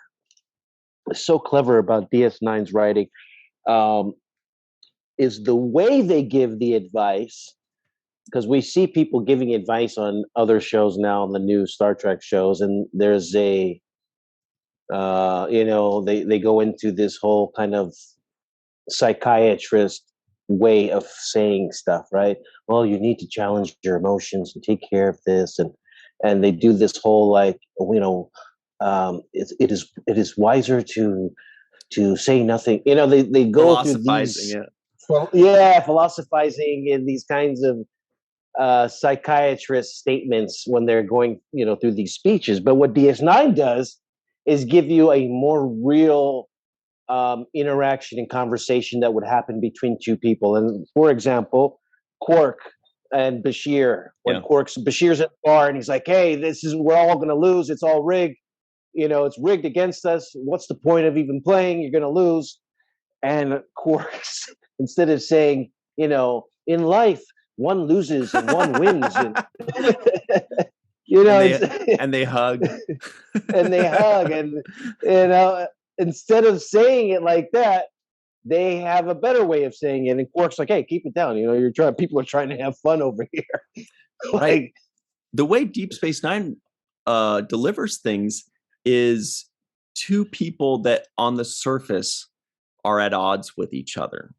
is so clever about DS9's writing, is the way they give the advice. Because we see people giving advice on other shows now, on the new Star Trek shows, and there's they go into this whole kind of psychiatrist way of saying stuff, right? Well, you need to challenge your emotions and take care of this, and they do this whole it is wiser to say nothing. They go through these philosophizing in these kinds of psychiatrist statements when they're going through these speeches. But what DS9 does is give you a more real interaction and conversation that would happen between two people. And for example, Quark and Bashir, when Bashir's at the bar and he's like, hey, we're all going to lose, it's all rigged, it's rigged against us, what's the point of even playing, you're going to lose. And Quark, instead of saying, in life one loses and one wins, and
and they hug
and they hug, and instead of saying it like that, they have a better way of saying it. And Quark's like, hey, keep it down, people are trying to have fun over here.
Right. The way Deep Space Nine delivers things is two people that on the surface are at odds with each other,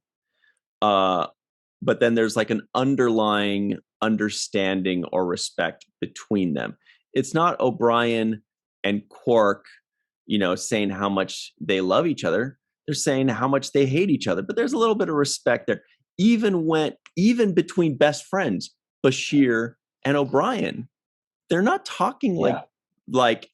but then there's like an underlying understanding or respect between them. It's not O'Brien and Quark, saying how much they love each other. They're saying how much they hate each other, but there's a little bit of respect there. Even between best friends, Bashir and O'Brien, they're not talking like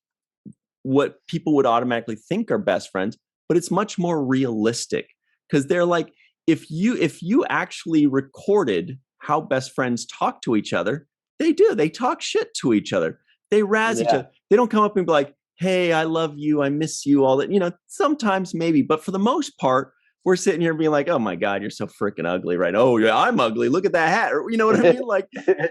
what people would automatically think are best friends, but it's much more realistic, because they're like, if you actually recorded how best friends talk to each other, they talk shit to each other. They razz each other. They don't come up and be like, hey, I love you, I miss you, all that. Sometimes maybe, but for the most part, we're sitting here being like, oh my God, you're so freaking ugly, right? Oh yeah, I'm ugly. Look at that hat. Or, you know what I mean? Like,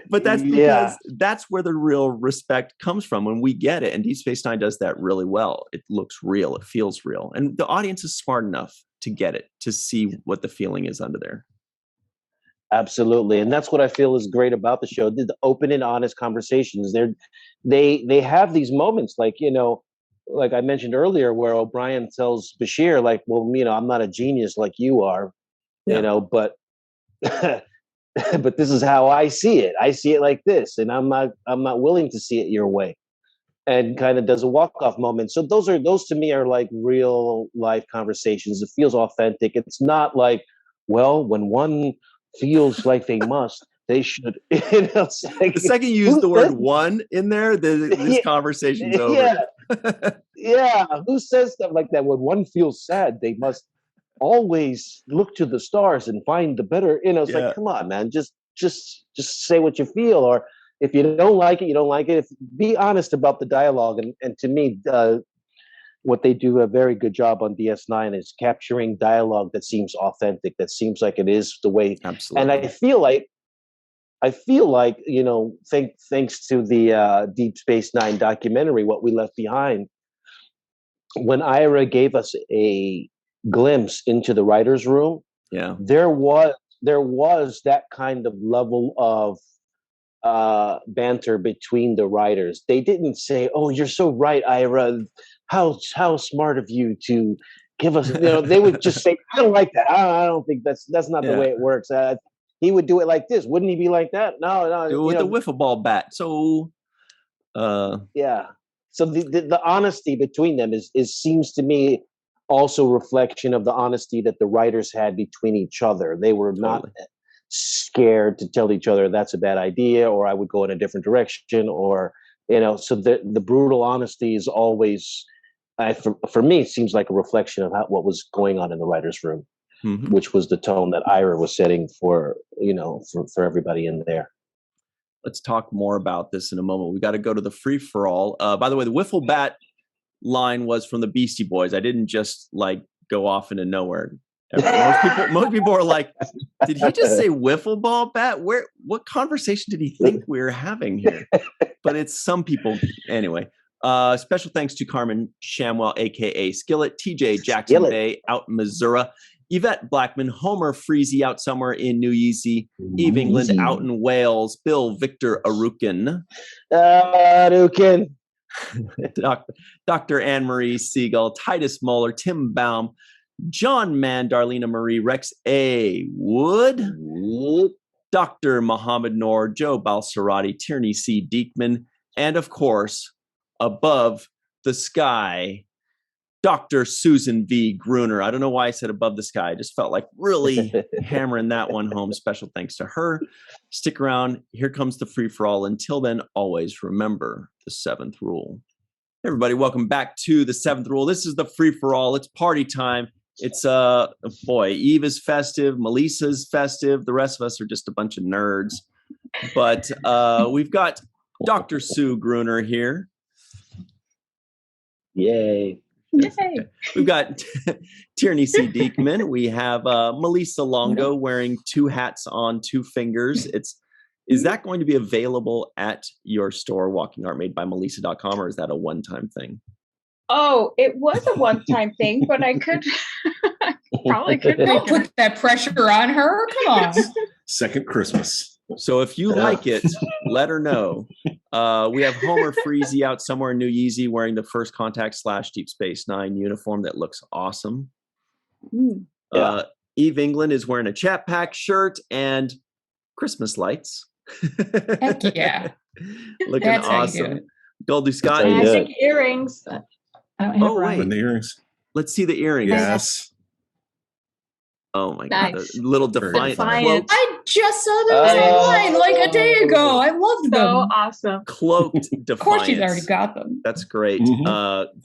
but that's because that's where the real respect comes from when we get it. And Deep Space Nine does that really well. It looks real. It feels real. And the audience is smart enough to get it, to see what the feeling is under there.
Absolutely. And that's what I feel is great about the show. The open and honest conversations. They have these moments like, like I mentioned earlier, where O'Brien tells Bashir, like, well, I'm not a genius like you are, but but this is how I see it. I see it like this, and I'm not willing to see it your way. And kind of does a walk-off moment. So those to me are like real life conversations. It feels authentic. It's not like, well, when one feels like they must, they should. It's like,
the second you use the word "one" in there, this conversation's over.
Yeah. Who says stuff like that? When one feels sad, they must always look to the stars and find the better. It's like, come on, man, just say what you feel, or if you don't like it, you don't like it. Be honest about the dialogue. And to me, what they do a very good job on DS9 is capturing dialogue that seems authentic, that seems like it is the way.
Absolutely.
And I feel like, thanks to the Deep Space Nine documentary, What We Left Behind, when Ira gave us a glimpse into the writer's room, there was that kind of level of banter between the writers. They didn't say, "Oh, you're so right, Ira. How smart of you to give us." They would just say, "I don't like that. I don't think that's not the way it works." He would do it like this, wouldn't he? Be like that? No.
With the wiffle ball bat. So,
yeah. So the honesty between them is seems to me also reflection of the honesty that the writers had between each other. They were not scared to tell each other that's a bad idea, or I would go in a different direction, or so the brutal honesty is always, for me, it seems like a reflection of what was going on in the writer's room, which was the tone that Ira was setting for for everybody in there.
Let's talk more about this in a moment. We got to go to the free for all. By the way, the wiffle bat line was from the Beastie Boys. I didn't just go off into nowhere. Most people are like, did he just say wiffle ball bat? What conversation did he think we were having here? But it's some people anyway. Special thanks to Carmen Shamwell, aka Skillet, TJ Jackson-Bey out in Missouri, Yvette Blackmon, Homer Freezy out somewhere in New Yeezy, Eve England out in Wales, Bill Victor Arucan. Dr. Anne-Marie Segal, Titus Mohler, Tim Baum, John Mann, Darlena Marie, Rex A. Wood, Dr. Mohamed Noor, Joe Balsarati, Tierney C. Diekman, and of course, above the sky, Dr. Susan V. Gruner. I don't know why I said above the sky. I just felt like really hammering that one home. Special thanks to her. Stick around. Here comes the free-for-all. Until then, always remember the seventh rule. Everybody, welcome back to the seventh rule. This is the free-for-all. It's party time. It's, Eve is festive. Melissa's festive. The rest of us are just a bunch of nerds. But we've got Dr. Sue Gruner here.
Yay.
Yay.
We've got Tierney C. Diekman. We have Malissa Longo wearing two hats on two fingers. Is that going to be available at your store, walkingartmadebymelissa.com, or is that a one-time thing?
Oh, it was a one-time thing, but I could probably could
Don't put that pressure on her. Come on.
Second Christmas.
So if you like it, let her know. We have Homer Freezy out somewhere in New Yeezy wearing the First Contact / Deep Space Nine uniform that looks awesome. Eve England is wearing a Chat Pack shirt and Christmas lights.
Heck yeah.
Looking
That's
awesome. Goldie Scott.
I think earrings. I don't have
wait.
And the earrings.
Let's see the earrings.
Yes.
Oh my
Nice.
God. The little defiant cloaked,
I just saw those online like a day ago. I loved them.
So awesome.
cloaked defiance.
Of course she's already got them.
That's great.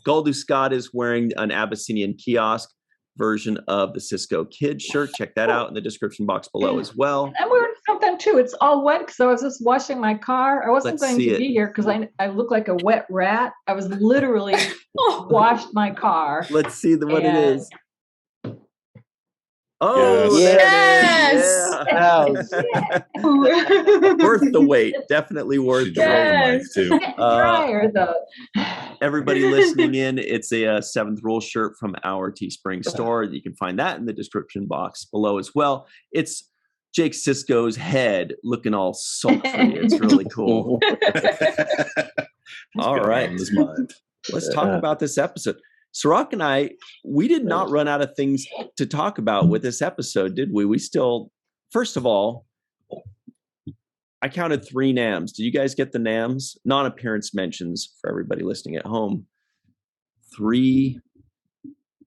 Goldie Scott is wearing an Abyssinian kiosk version of the Sisko Kid shirt. Check that out in the description box below as well.
I'm wearing something too. It's all wet because I was just washing my car. I wasn't
Let's
going
see
to
it.
be here because I look like a wet rat. I was literally washed my car.
Let's see what it
And-
is. Oh,
Yes.
there it is. Yeah. Worth the wait. Definitely worth
She
the
drove
wait.
the mic too.
Dryer though.
Everybody listening in, it's a Seventh Rule shirt from our Teespring store. You can find that in the description box below as well. It's Jake Sisko's head looking all sultry. It's really cool. All right.
On his mind.
Let's talk about this episode. Cirroc and I, we did not run out of things to talk about with this episode, did we? We still First of all, I counted 3 NAMs. Did you guys get the NAMs? Non-appearance mentions for everybody listening at home. 3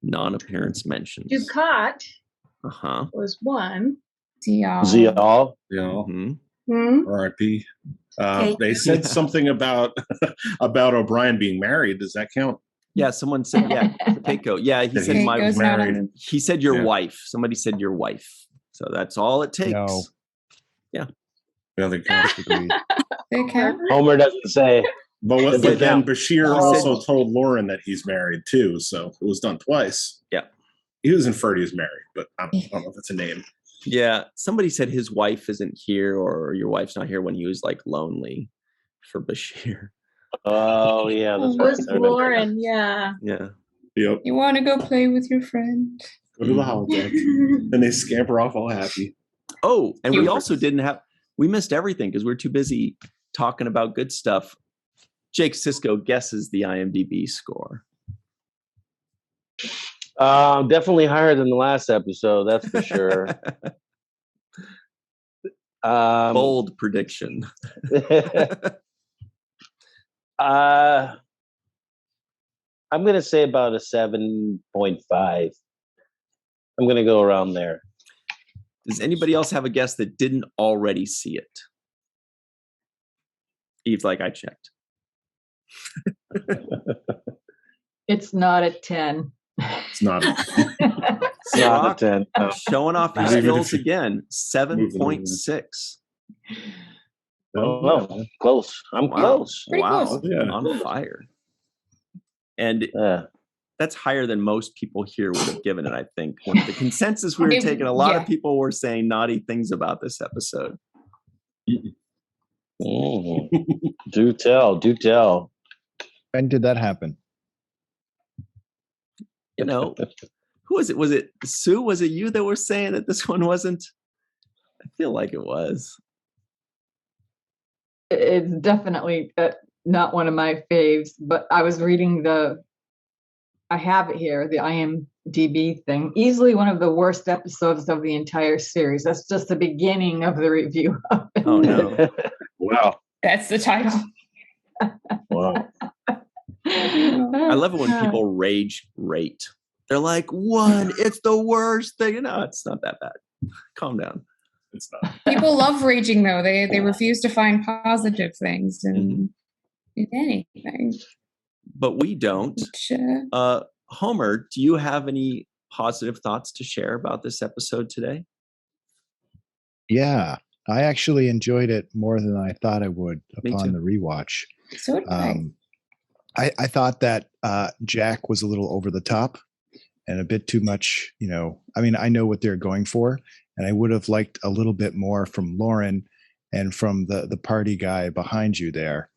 non-appearance mentions.
Ducat
Uh-huh.
was one.
Zial.
Yeah.
Hmm?
R.I.P. They said something about O'Brien being married. Does that count?
Yeah, someone said, Keiko. Yeah, he said my
Keiko's not
married.
on
he said your
Yeah.
wife. Somebody said your wife. So that's all it takes.
No.
Yeah, they count.
They count.
Homer doesn't say.
But
They
then
count.
Bashir
He
also
said-
told Lauren that he's married too, so it was done twice.
Yeah.
He was inferred he was married, but I don't know if it's a name.
Yeah, somebody said his wife isn't here or your wife's not here when he was like lonely for Bashir.
Oh yeah, that's
It
right.
was
I remember.
Lauren, yeah.
Yeah.
Yep.
You want to go play with your friend?
Go to the holodeck. And they scamper off all happy.
Oh, and we
Humor.
also we missed everything because we were too busy talking about good stuff. Jake Sisko guesses the IMDb score.
Definitely higher than the last episode, that's for sure.
Bold prediction.
I'm going to say about a 7.5. I'm going to go around there.
Does anybody else have a guess that didn't already see it? Eve's like, I checked.
It's not a 10.
It's not.
It's not a 10. No.
Showing off his
Even
skills
if you-
again. 7.6.
Oh, well, close. I'm
Wow.
close.
Pretty
Wow.
close.
Yeah.
On fire. And
Yeah.
that's higher than most people here would have given it, I think. When the consensus we were
It-
taking, a lot
yeah.
of people were saying naughty things about this episode.
Mhm. Do tell. Do tell.
When did that happen?
You know, who was it? Was it Sue? Was it you that were saying that this one wasn't? I feel like it was.
It's definitely not one of my faves, but I was reading I have it here, the IMDb thing. Easily one of the worst episodes of the entire series. That's just the beginning of the review of it.
Oh no.
Wow.
That's the title.
Wow.
I love it when people rage rate. They're like, "One, it's the worst thing." No, it's not that bad. Calm down.
It's not.
People love raging though. They refuse to find positive things in anything.
But we don't.
Which,
Homer, do you have any positive thoughts to share about this episode today?
Yeah, I actually enjoyed it more than I thought I would
Me
upon
too.
the rewatch.
so did I.
I thought that Jack was a little over the top and a bit too much, I mean, I know what they're going for, and I would have liked a little bit more from Lauren and from the party guy behind you there.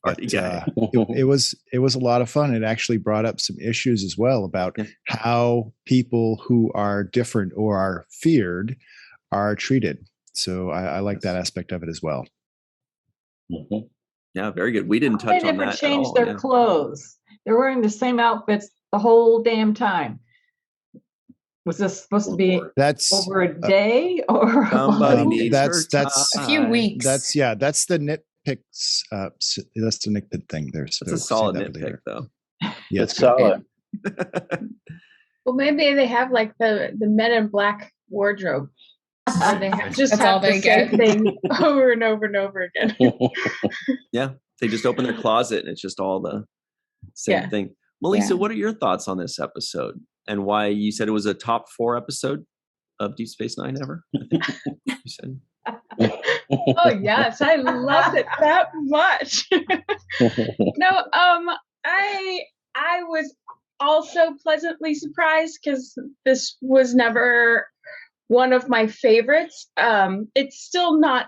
Party guy.
It was a lot of fun. It actually brought up some issues as well about how people who are different or are feared are treated. So I like that aspect of it as well.
Mhm.
Yeah, very good. We didn't
They
touch on
never
that at
changed
all.
their
yeah.
clothes. They're wearing the same outfits the whole damn time. Was this supposed to be
That's
over a day or?
Somebody needs
that's
her
A few
tie.
weeks.
that's the nitpicks. That's the nitpick thing there. So
That's a
say
solid
that
nitpick,
later.
though.
Yeah,
It's
it's good.
solid.
Well, maybe they have like the Men in Black wardrobe. Or they just
That's
have
all
the
they
same
get.
thing over and over and over again.
Yeah, they just open their closet and it's just all the same
Yeah.
thing. Melissa,
Yeah.
what are your thoughts on this episode and why you said it was a top 4 episode of Deep Space Nine ever? I think you said.
Oh yes, I loved it that much. No, I was also pleasantly surprised because this was never one of my favorites. It's still not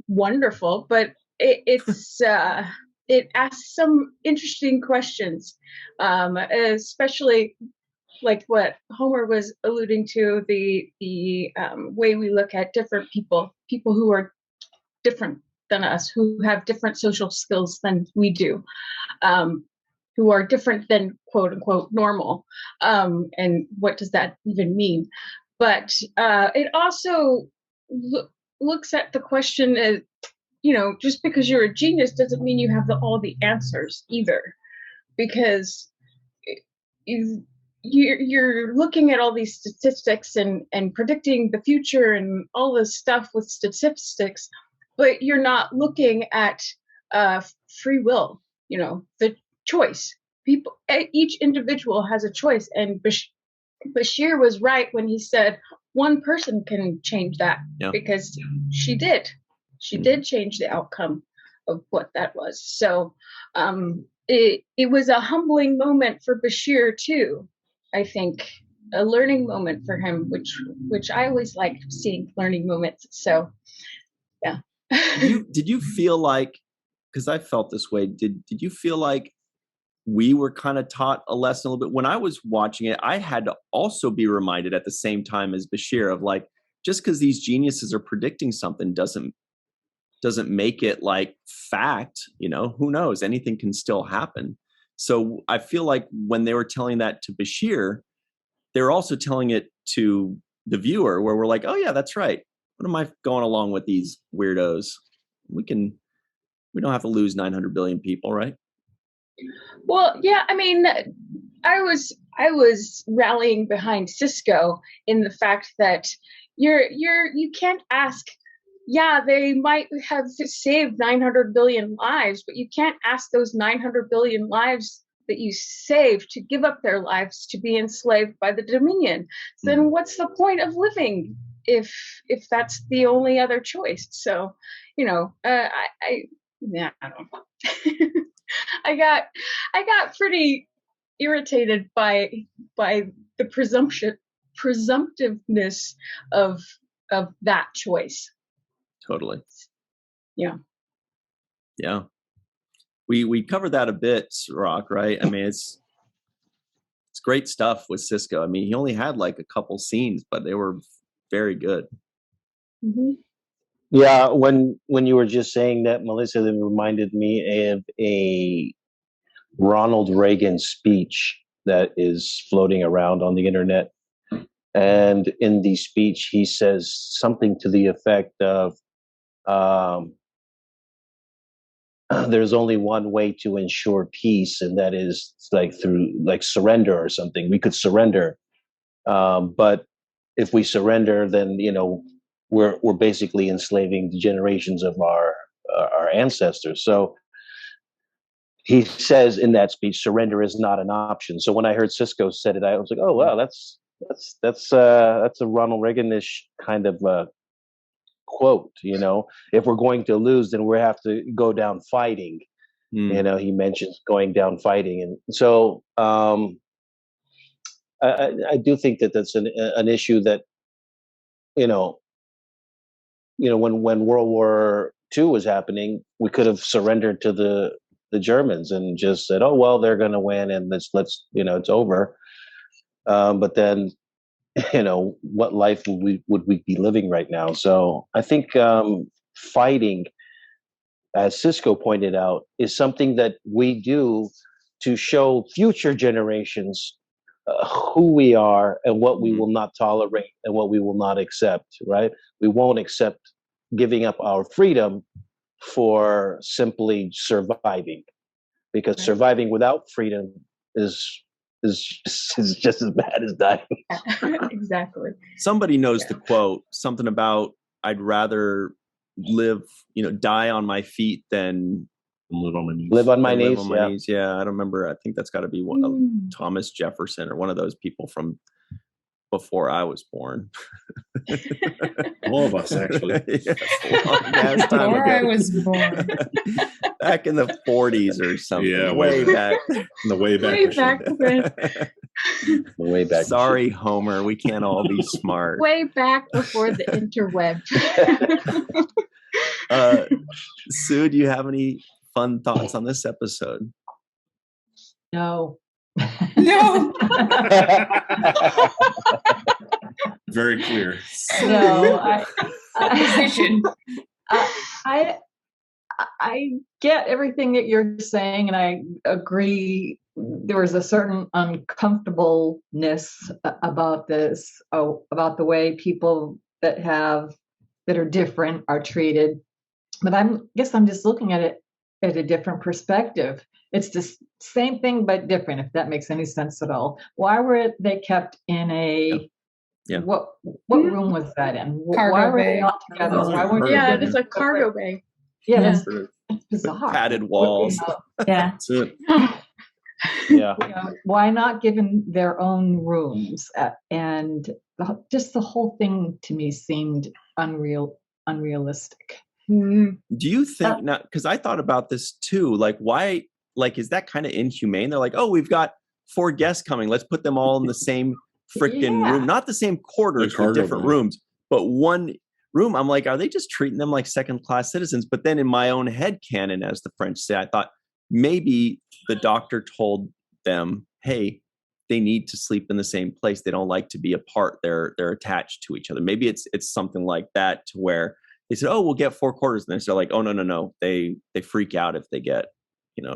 wonderful, but it asks some interesting questions, especially like what Homer was alluding to, the way we look at different people who are different than us, who have different social skills than we do, who are different than quote unquote normal. And what does that even mean? But it also looks at the question as, just because you're a genius doesn't mean you have all the answers either, because you're looking at all these statistics and predicting the future and all this stuff with statistics, but you're not looking at free will, the choice. Each individual has a choice, and Bashir was right when he said one person can change that, because she did change the outcome of what that was. So it was a humbling moment for Bashir too. I think a learning moment for him, which I always like seeing learning moments. So yeah.
Did you feel like, because I felt this way, did you feel like we were kind of taught a lesson a little bit? When I was watching it, I had to also be reminded at the same time as Bashir of like, just because these geniuses are predicting something doesn't make it like fact, who knows? Anything can still happen. So I feel like when they were telling that to Bashir, they were also telling it to the viewer, where we're like, oh yeah, that's right. What am I going along with these weirdos? We don't have to lose 900 billion people, right?
Well, yeah, I mean, I was rallying behind Sisko in the fact that you can't ask, they might have saved 900 billion lives, but you can't ask those 900 billion lives that you saved to give up their lives to be enslaved by the Dominion. Then what's the point of living if that's the only other choice? So, I don't know. I got pretty irritated by the presumptiveness of that choice.
Totally.
Yeah.
Yeah. We covered that a bit, Cirroc, right? I mean, it's great stuff with Sisko. I mean, he only had like a couple scenes, but they were very good.
Mm-hmm.
Yeah, when you were just saying that, Melissa, it reminded me of a Ronald Reagan speech that is floating around on the internet. And in the speech, he says something to the effect of, there's only one way to ensure peace, and that is through surrender or something. We could surrender, but if we surrender, then we're basically enslaving the generations of our ancestors. So he says in that speech, surrender is not an option. So when I heard Sisko said it, I was like, oh wow, that's a Ronald Reagan-ish kind of quote. If we're going to lose, then we have to go down fighting. He mentions going down fighting, and so I do think that that's an issue that when World War II was happening, we could have surrendered to the Germans and just said, oh well, they're going to win, and let's it's over. But then what life would we be living right now? So I think fighting, as Sisko pointed out, is something that we do to show future generations who we are and what we will not tolerate and what we will not accept, right? We won't accept giving up our freedom for simply surviving, because surviving without freedom is just as bad as dying.
Exactly.
Somebody knows the quote, something about I'd rather die on my feet than
live on my knees.
Live on my knees.
Yeah, I don't remember. I think that's got to be one of Thomas Jefferson or one of those people from before I was born.
All of us, actually.
Before I was born.
Back in the 40s or something.
Yeah,
way back.
The way back.
Way back.
Sorry, Homer. We can't all be smart.
Way back before the interweb.
Sue, do you have any fun thoughts on this episode?
No.
No.
Very clear.
No. I get everything that you're saying, and I agree there was a certain uncomfortableness about this, about the way people that are different are treated. But guess I'm just looking at it at a different perspective. It's the same thing but different, if that makes any sense at all. Why were they kept in a what room was that in?
Cargo
why were
bay.
they not together? Why weren't they
Yeah,
in
it's a cargo bay.
Yeah, that's bizarre.
Padded walls.
Yeah.
That's it.
Yeah.
Why not given their own rooms? And just the whole thing to me seemed unrealistic.
Mm-hmm.
Do you think now? Because I thought about this too. Like, why? Like, is that kind of inhumane? They're like, oh, we've got 4 guests coming. Let's put them all in the same freaking room, not the same quarters, but different rooms, but one room. I'm like, are they just treating them like second-class citizens? But then in my own head canon, as the French say, I thought maybe the doctor told them, hey, they need to sleep in the same place. They don't like to be apart. They're attached to each other. Maybe it's something like that, to where they said, oh, we'll get 4 quarters. And they're like, oh, no. They freak out if they get,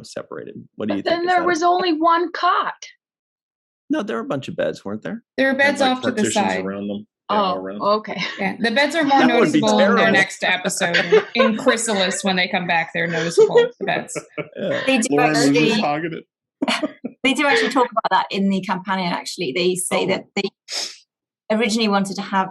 separated. What do you think?
Then there was only one cot.
No, there were a bunch of beds, weren't there?
There were beds off to the side.
Around them.
Okay.
Yeah, the beds are more
That would be
noticeable in their
terrible.
next episode. In Chrysalis, when they come back, they're noticeable, the beds.
They do
Lauren was
actually.
just hogging it.
They do actually talk about that in the companion. Actually, they say that they originally wanted to have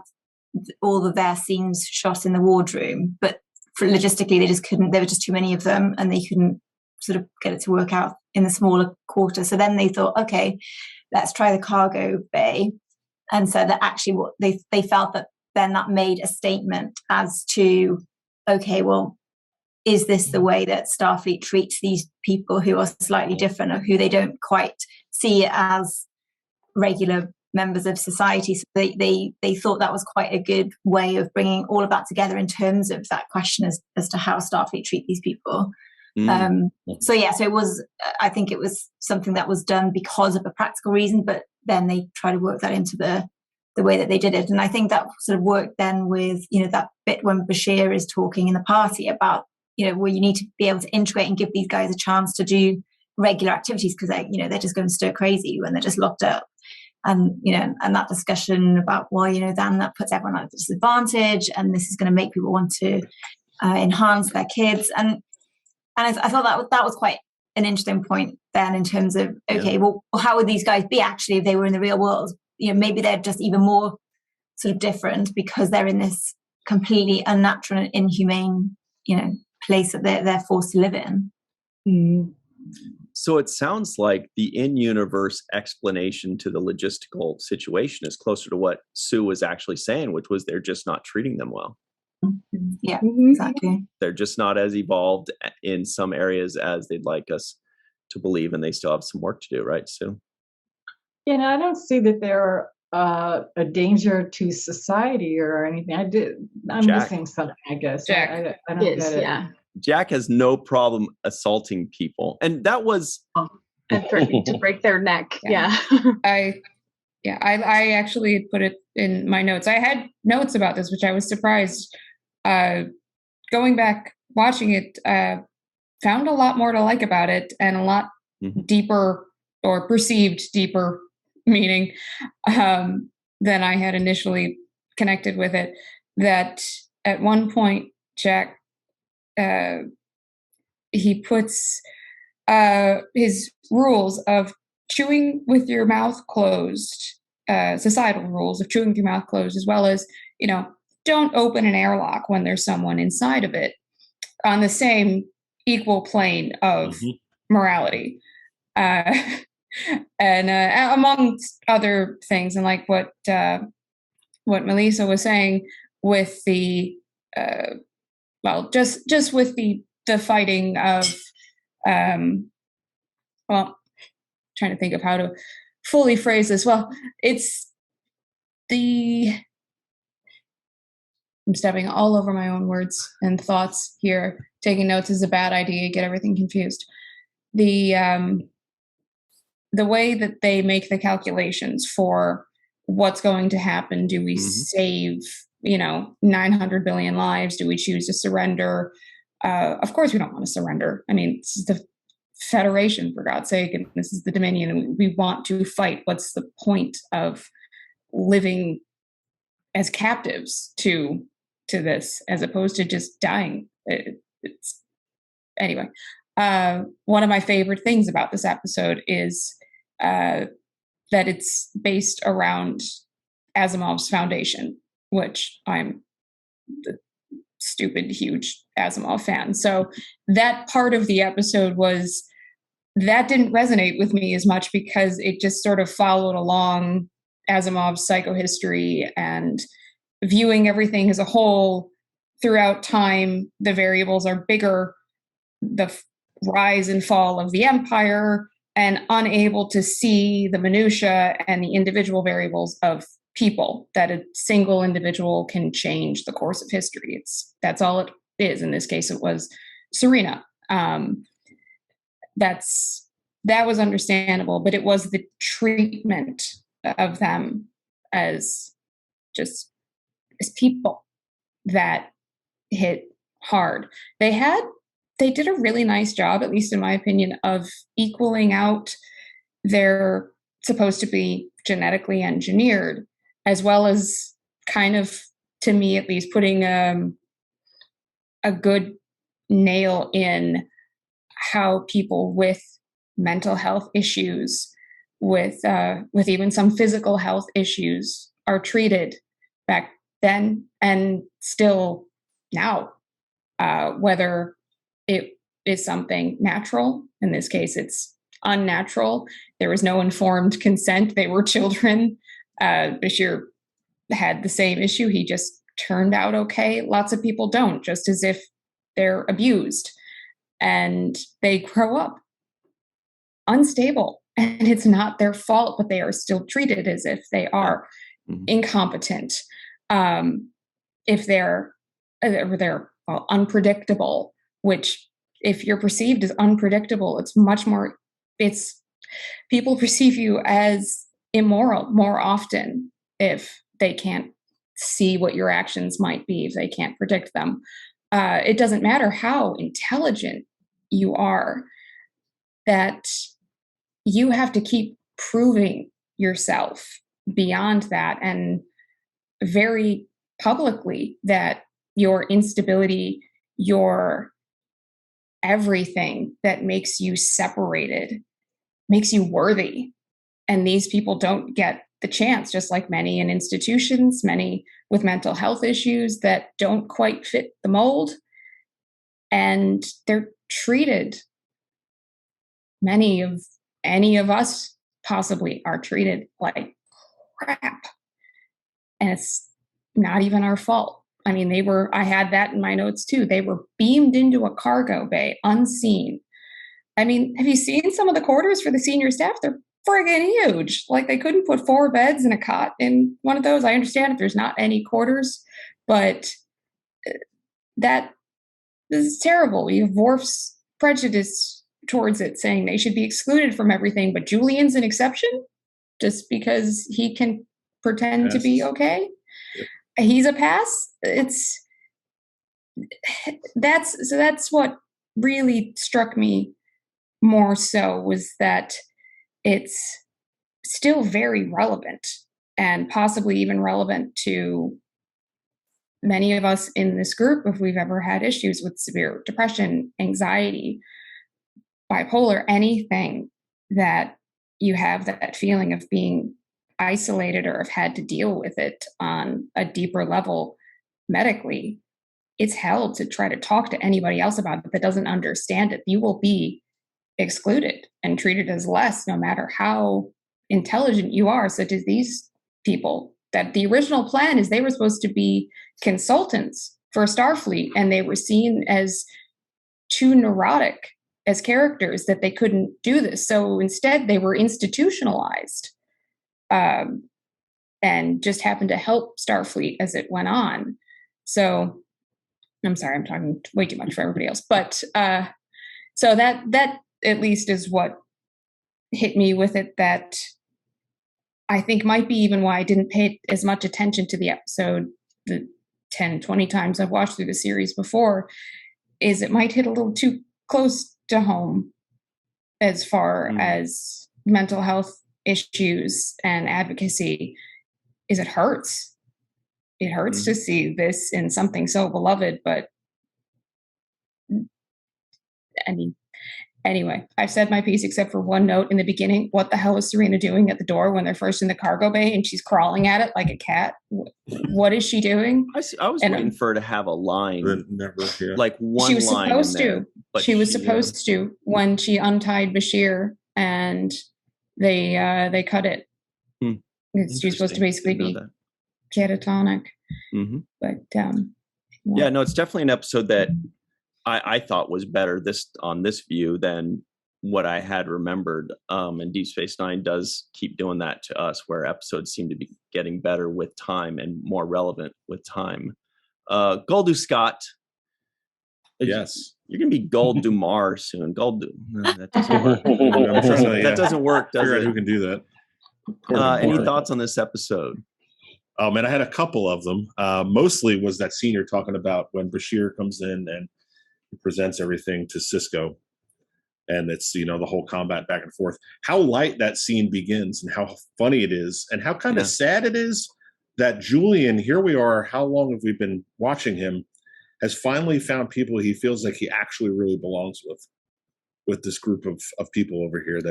all of their scenes shot in the wardroom, but logistically they just couldn't. There were just too many of them, and they couldn't sort of get it to work out in the smaller quarter. So then they thought, okay, let's try the cargo bay, and so that actually what they felt that then that made a statement as to, okay, well, is this the way that Starfleet treats these people who are slightly different, or who they don't quite see as regular members of society? So they thought that was quite a good way of bringing all of that together in terms of that question as to how Starfleet treat these people. So it was, I think it was something that was done because of a practical reason, but then they try to work that into the way that they did it. And I think that sort of worked then with, that bit when Bashir is talking in the party about, where you need to be able to integrate and give these guys a chance to do regular activities, because they're just going stir crazy when they're just locked up. And, and that discussion about, well, then that puts everyone at a disadvantage, and this is going to make people want to enhance their kids. And I thought that was quite an interesting point then, in terms of, okay, well, how would these guys be actually if they were in the real world? Maybe they're just even more sort of different because they're in this completely unnatural and inhumane, place that they're forced to live in.
Mm-hmm.
So it sounds like the in-universe explanation to the logistical situation is closer to what Sue was actually saying, which was they're just not treating them well.
Yeah, exactly.
They're just not as evolved in some areas as they'd like us to believe, and they still have some work to do, right, Sue?
Yeah, no, I don't see that they're a danger to society or anything. I'm
Jack.
missing something, I guess.
Jack.
I don't get it.
Yeah.
Jack has no problem assaulting people, and that was
And to break their neck.
Yeah.
Yeah.
I actually put it in my notes. I had notes about this, which I was surprised. Going back, watching it, found a lot more to like about it, and a lot deeper, or perceived deeper meaning than I had initially connected with it. That at one point, Jack, he puts his rules of chewing with your mouth closed, societal rules of chewing with your mouth closed, as well as, don't open an airlock when there's someone inside of it, on the same equal plane of morality. And amongst other things, and like what Melissa was saying with the, just with the fighting of, trying to think of how to fully phrase this. Well, it's I'm stepping all over my own words and thoughts here. Taking notes is a bad idea. Get everything confused. The way that they make the calculations for what's going to happen. Do we save, 900 billion lives? Do we choose to surrender? Of course we don't want to surrender. I mean, this is the Federation, for God's sake, and this is the Dominion, and we want to fight. What's the point of living as captives to this, as opposed to just dying? Anyway, one of my favorite things about this episode is that it's based around Asimov's Foundation, which I'm the stupid, huge Asimov fan. So that part of the episode that didn't resonate with me as much, because it just sort of followed along Asimov's psychohistory and viewing everything as a whole throughout time. The variables are bigger, the rise and fall of the empire, and unable to see the minutia and the individual variables of people, that a single individual can change the course of history. That's all it is. In this case, it was Serena. That was understandable, but it was the treatment of them as people that hit hard. They did a really nice job, at least in my opinion, of equaling out their supposed to be genetically engineered, as well as kind of, to me at least, putting a good nail in how people with mental health issues, with even some physical health issues, are treated back then and still now, whether it is something natural. In this case, it's unnatural. There was no informed consent. They were children. Bashir had the same issue. He just turned out okay. Lots of people don't, just as if they're abused. And they grow up unstable. And it's not their fault, but they are still treated as if they are incompetent. If they're unpredictable, which, if you're perceived as unpredictable, it's much more, people perceive you as immoral more often if they can't see what your actions might be, if they can't predict them. It doesn't matter how intelligent you are, that you have to keep proving yourself beyond that, and very publicly, that your instability, your everything that makes you separated, makes you worthy. And these people don't get the chance, just like many in institutions, many with mental health issues that don't quite fit the mold. And they're treated, any of us possibly are treated like crap. And it's not even our fault. I mean, I had that in my notes too. They were beamed into a cargo bay unseen. I mean, have you seen some of the quarters for the senior staff? They're friggin' huge. Like, they couldn't put 4 beds and a cot in one of those. I understand if there's not any quarters, but that is terrible. You have Worf's prejudice towards it, saying they should be excluded from everything, but Julian's an exception just because he can pretend to be okay. Yep. He's a pass. That's what really struck me more so, was that it's still very relevant, and possibly even relevant to many of us in this group if we've ever had issues with severe depression, anxiety, bipolar, anything that you have that feeling of being isolated or have had to deal with it on a deeper level medically. It's hell to try to talk to anybody else about it that doesn't understand it. You will be excluded and treated as less, no matter how intelligent you are. So to these people, that the original plan is they were supposed to be consultants for Starfleet, and they were seen as too neurotic as characters that they couldn't do this. So instead they were institutionalized, and just happened to help Starfleet as it went on. So I'm sorry, I'm talking way too much for everybody else, but so that at least is what hit me with it, that I think might be even why I didn't pay as much attention to the episode the 10, 20 times I've watched through the series before, is it might hit a little too close to home as far as mental health issues and advocacy is it hurts. It hurts to see this in something so beloved, but I mean, anyway, I've said my piece except for one note in the beginning. What the hell is Serena doing at the door when they're first in the cargo bay and she's crawling at it like a cat? What is she doing?
I was waiting for her to have a line, like one line.
She was supposed
in there,
to. She was supposed to when she untied Bashir and they cut it. She's supposed to basically be catatonic. But
yeah, no, it's definitely an episode that I thought was better on this view than what I had remembered. And Deep Space Nine does keep doing that to us, where episodes seem to be getting better with time and more relevant with time. Goldu Scott.
Yes.
You're going to be Gold Dumar soon. That doesn't work. That doesn't work, does it?
Who can do that?
Any thoughts on this episode?
Oh, man, I had a couple of them. Mostly was that scene you're talking about when Bashir comes in and presents everything to Sisko. And it's, the whole combat back and forth. How light that scene begins and how funny it is and how kind of sad it is that Julian, here we are, how long have we been watching him, has finally found people he feels like he actually really belongs with this group of people over here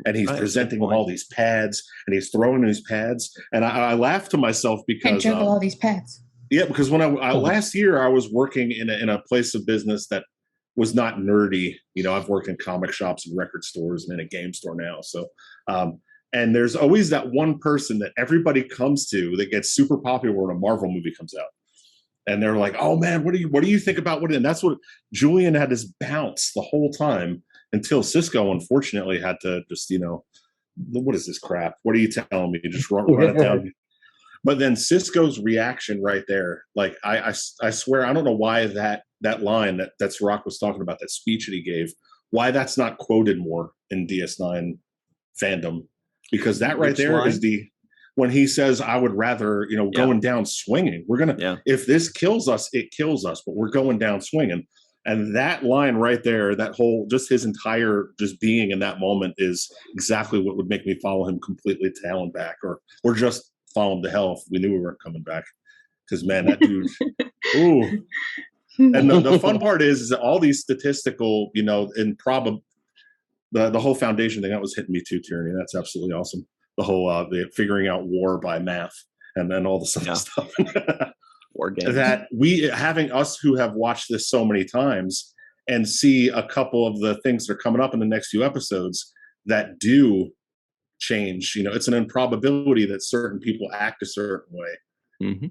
and he's presenting them all these pads and he's throwing these pads. And I laugh to myself because
and juggle all these pads.
Yeah, because when I last year I was working in a place of business that was not nerdy. I've worked in comic shops and record stores and in a game store now. So, and there's always that one person that everybody comes to that gets super popular when a Marvel movie comes out. And they're like, "Oh man, what do you think about what?" And that's what Julian had this bounce the whole time until Sisko, unfortunately, had to just, what is this crap? What are you telling me? Just run it down. But then Sisko's reaction right there, like I swear, I don't know why that line that Cirroc was talking about, that speech that he gave, why that's not quoted more in DS9 fandom, because that right there is when he says, "I would rather, going down swinging. We're gonna, if this kills us, it kills us, but we're going down swinging." And that line right there, that whole, just his entire just being in that moment is exactly what would make me follow him completely to hell and back, or just follow him to hell if we knew we weren't coming back. Because man, that dude, ooh. And the fun part is that all these statistical, and the whole foundation thing, that was hitting me too, Tierney. That's absolutely awesome. The whole the figuring out war by math and then all this other stuff.
War games.
That having us who have watched this so many times and see a couple of the things that are coming up in the next few episodes that do change. It's an improbability that certain people act a certain way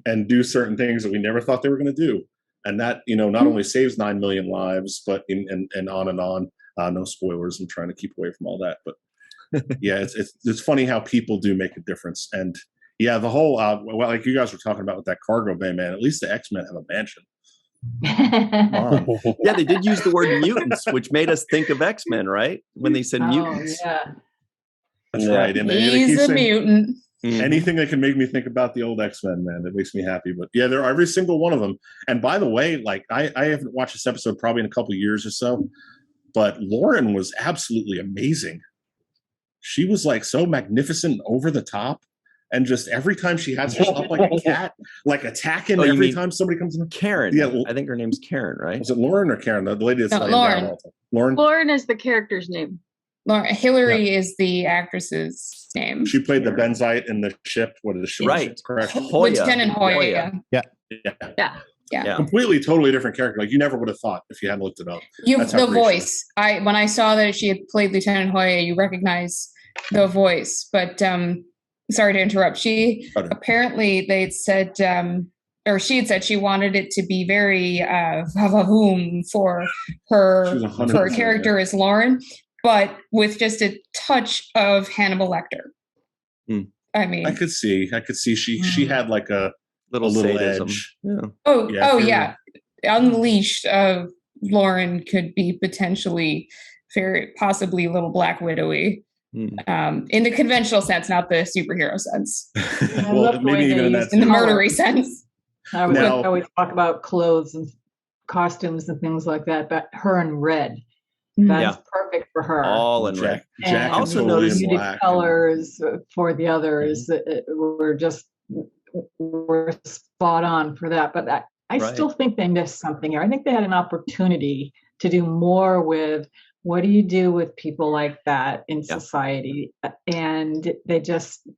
and do certain things that we never thought they were going to do. And that, not only saves 9 million lives, but and on and on. No spoilers. I'm trying to keep away from all that. But yeah, it's funny how people do make a difference. And yeah, the whole, like you guys were talking about with that cargo bay, man, at least the X-Men have a mansion.
Yeah, they did use the word mutants, which made us think of X-Men, right? When they said mutants.
Yeah.
That's right. And
he's a mutant.
Anything that can make me think about the old X-Men, man, that makes me happy. But yeah, they're every single one of them. And by the way, like I haven't watched this episode probably in a couple of years or so, but Lauren was absolutely amazing. She was like so magnificent and over the top. And just every time she has herself up like a cat, like attacking every time somebody comes in.
Karen. Yeah, I think her name's Karen, right?
Was it Lauren or Karen? The lady that's laying
Lauren.
down all the time. Lauren.
Lauren is the character's name.
Lauren. Hillary is the actress's name.
She played the Benzite in the ship. What is the ship?
Right.
Correct.
Lieutenant Hoya.
Yeah. Completely, totally different character. Like you never would have thought if you hadn't looked it up.
The voice. When I saw that she had played Lieutenant Hoya, you recognize the voice. But sorry to interrupt. She apparently they said, or she had said she wanted it to be very vavavoom for her character as Lauren, but with just a touch of Hannibal Lecter. I mean,
I could see she had like a little edge.
Yeah. Unleashed Lauren could be potentially very possibly a little Black Widowy. In the conventional sense, not the superhero sense.
Well, maybe even in
the murdery sense.
I always talk about clothes and costumes and things like that, but her in red. That's perfect for her.
All in
Jack,
red.
Jack
And
also
and totally
noticed
in
muted
black.
colors for the others were spot on for that. But I
Right.
still think they missed something here. I think they had an opportunity to do more with what do you do with people like that in society, and they just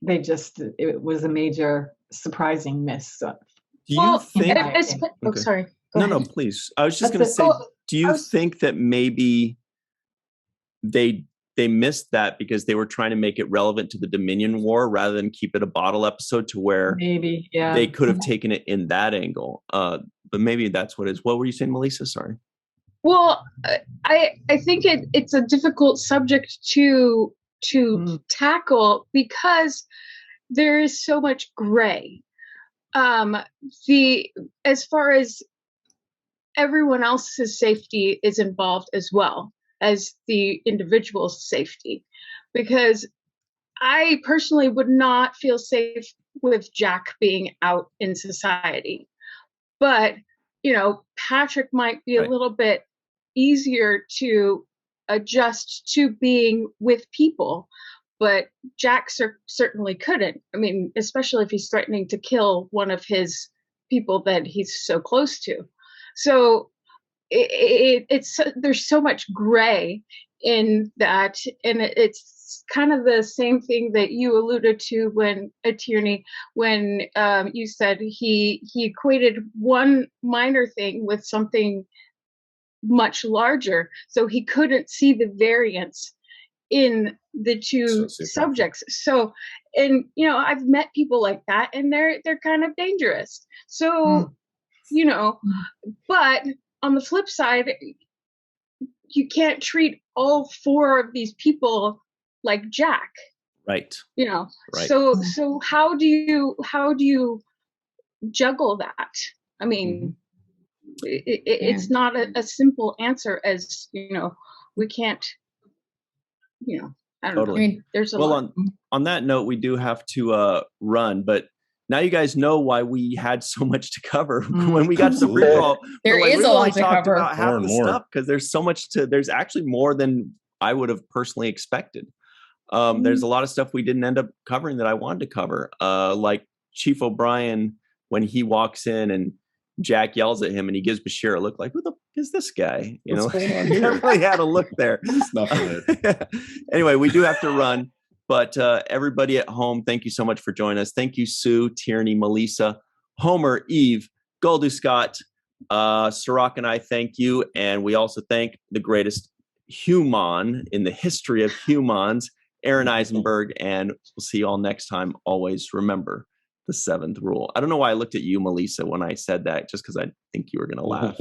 it was a major surprising miss.
Do you think?
Oh, sorry. Go
No,
ahead.
no, please. I was just
That's
going to
it.
say, do you think that maybe they missed that because they were trying to make it relevant to the Dominion War rather than keep it a bottle episode to where
Maybe, yeah.
they could have taken it in that angle? But maybe that's what it is. What were you saying, Melissa? Sorry.
Well, I think it's a difficult subject to tackle because there is so much gray. As far as everyone else's safety is involved as well as the individual's safety, because I personally would not feel safe with Jack being out in society. But, Patrick might be a little bit easier to adjust to being with people, but Jack certainly couldn't. I mean, especially if he's threatening to kill one of his people that he's so close to. So there's so much gray in that, and it's kind of the same thing that you alluded to when Tierney, when you said he equated one minor thing with something much larger, so he couldn't see the variance in the two subjects. So, and I've met people like that, and they're kind of dangerous. So, but on the flip side, you can't treat all four of these people like Jack.
Right.
Right. So how do you juggle that? I mean, it's not a simple answer as, we can't, I don't know. I mean, there's a lot.
On that note, we do have to run, but now you guys know why we had so much to cover when we got to the prequel.
There is a lot to cover.
About half the stuff because there's so much there's actually more than I would have personally expected. There's a lot of stuff we didn't end up covering that I wanted to cover. Like Chief O'Brien, when he walks in and Jack yells at him and he gives Bashir a look like, who the is this guy?
What's going on
he
here?
definitely had a look there.
It.
Anyway, we do have to run, but everybody at home, thank you so much for joining us. Thank you, Sue, Tierney, Melissa, Homer, Eve, Goldu Scott, Cirroc, and I thank you. And we also thank the greatest human in the history of humans, Aron Eisenberg, and we'll see you all next time. Always remember the seventh rule. I don't know why I looked at you, Melissa, when I said that, just because I think you were going to laugh.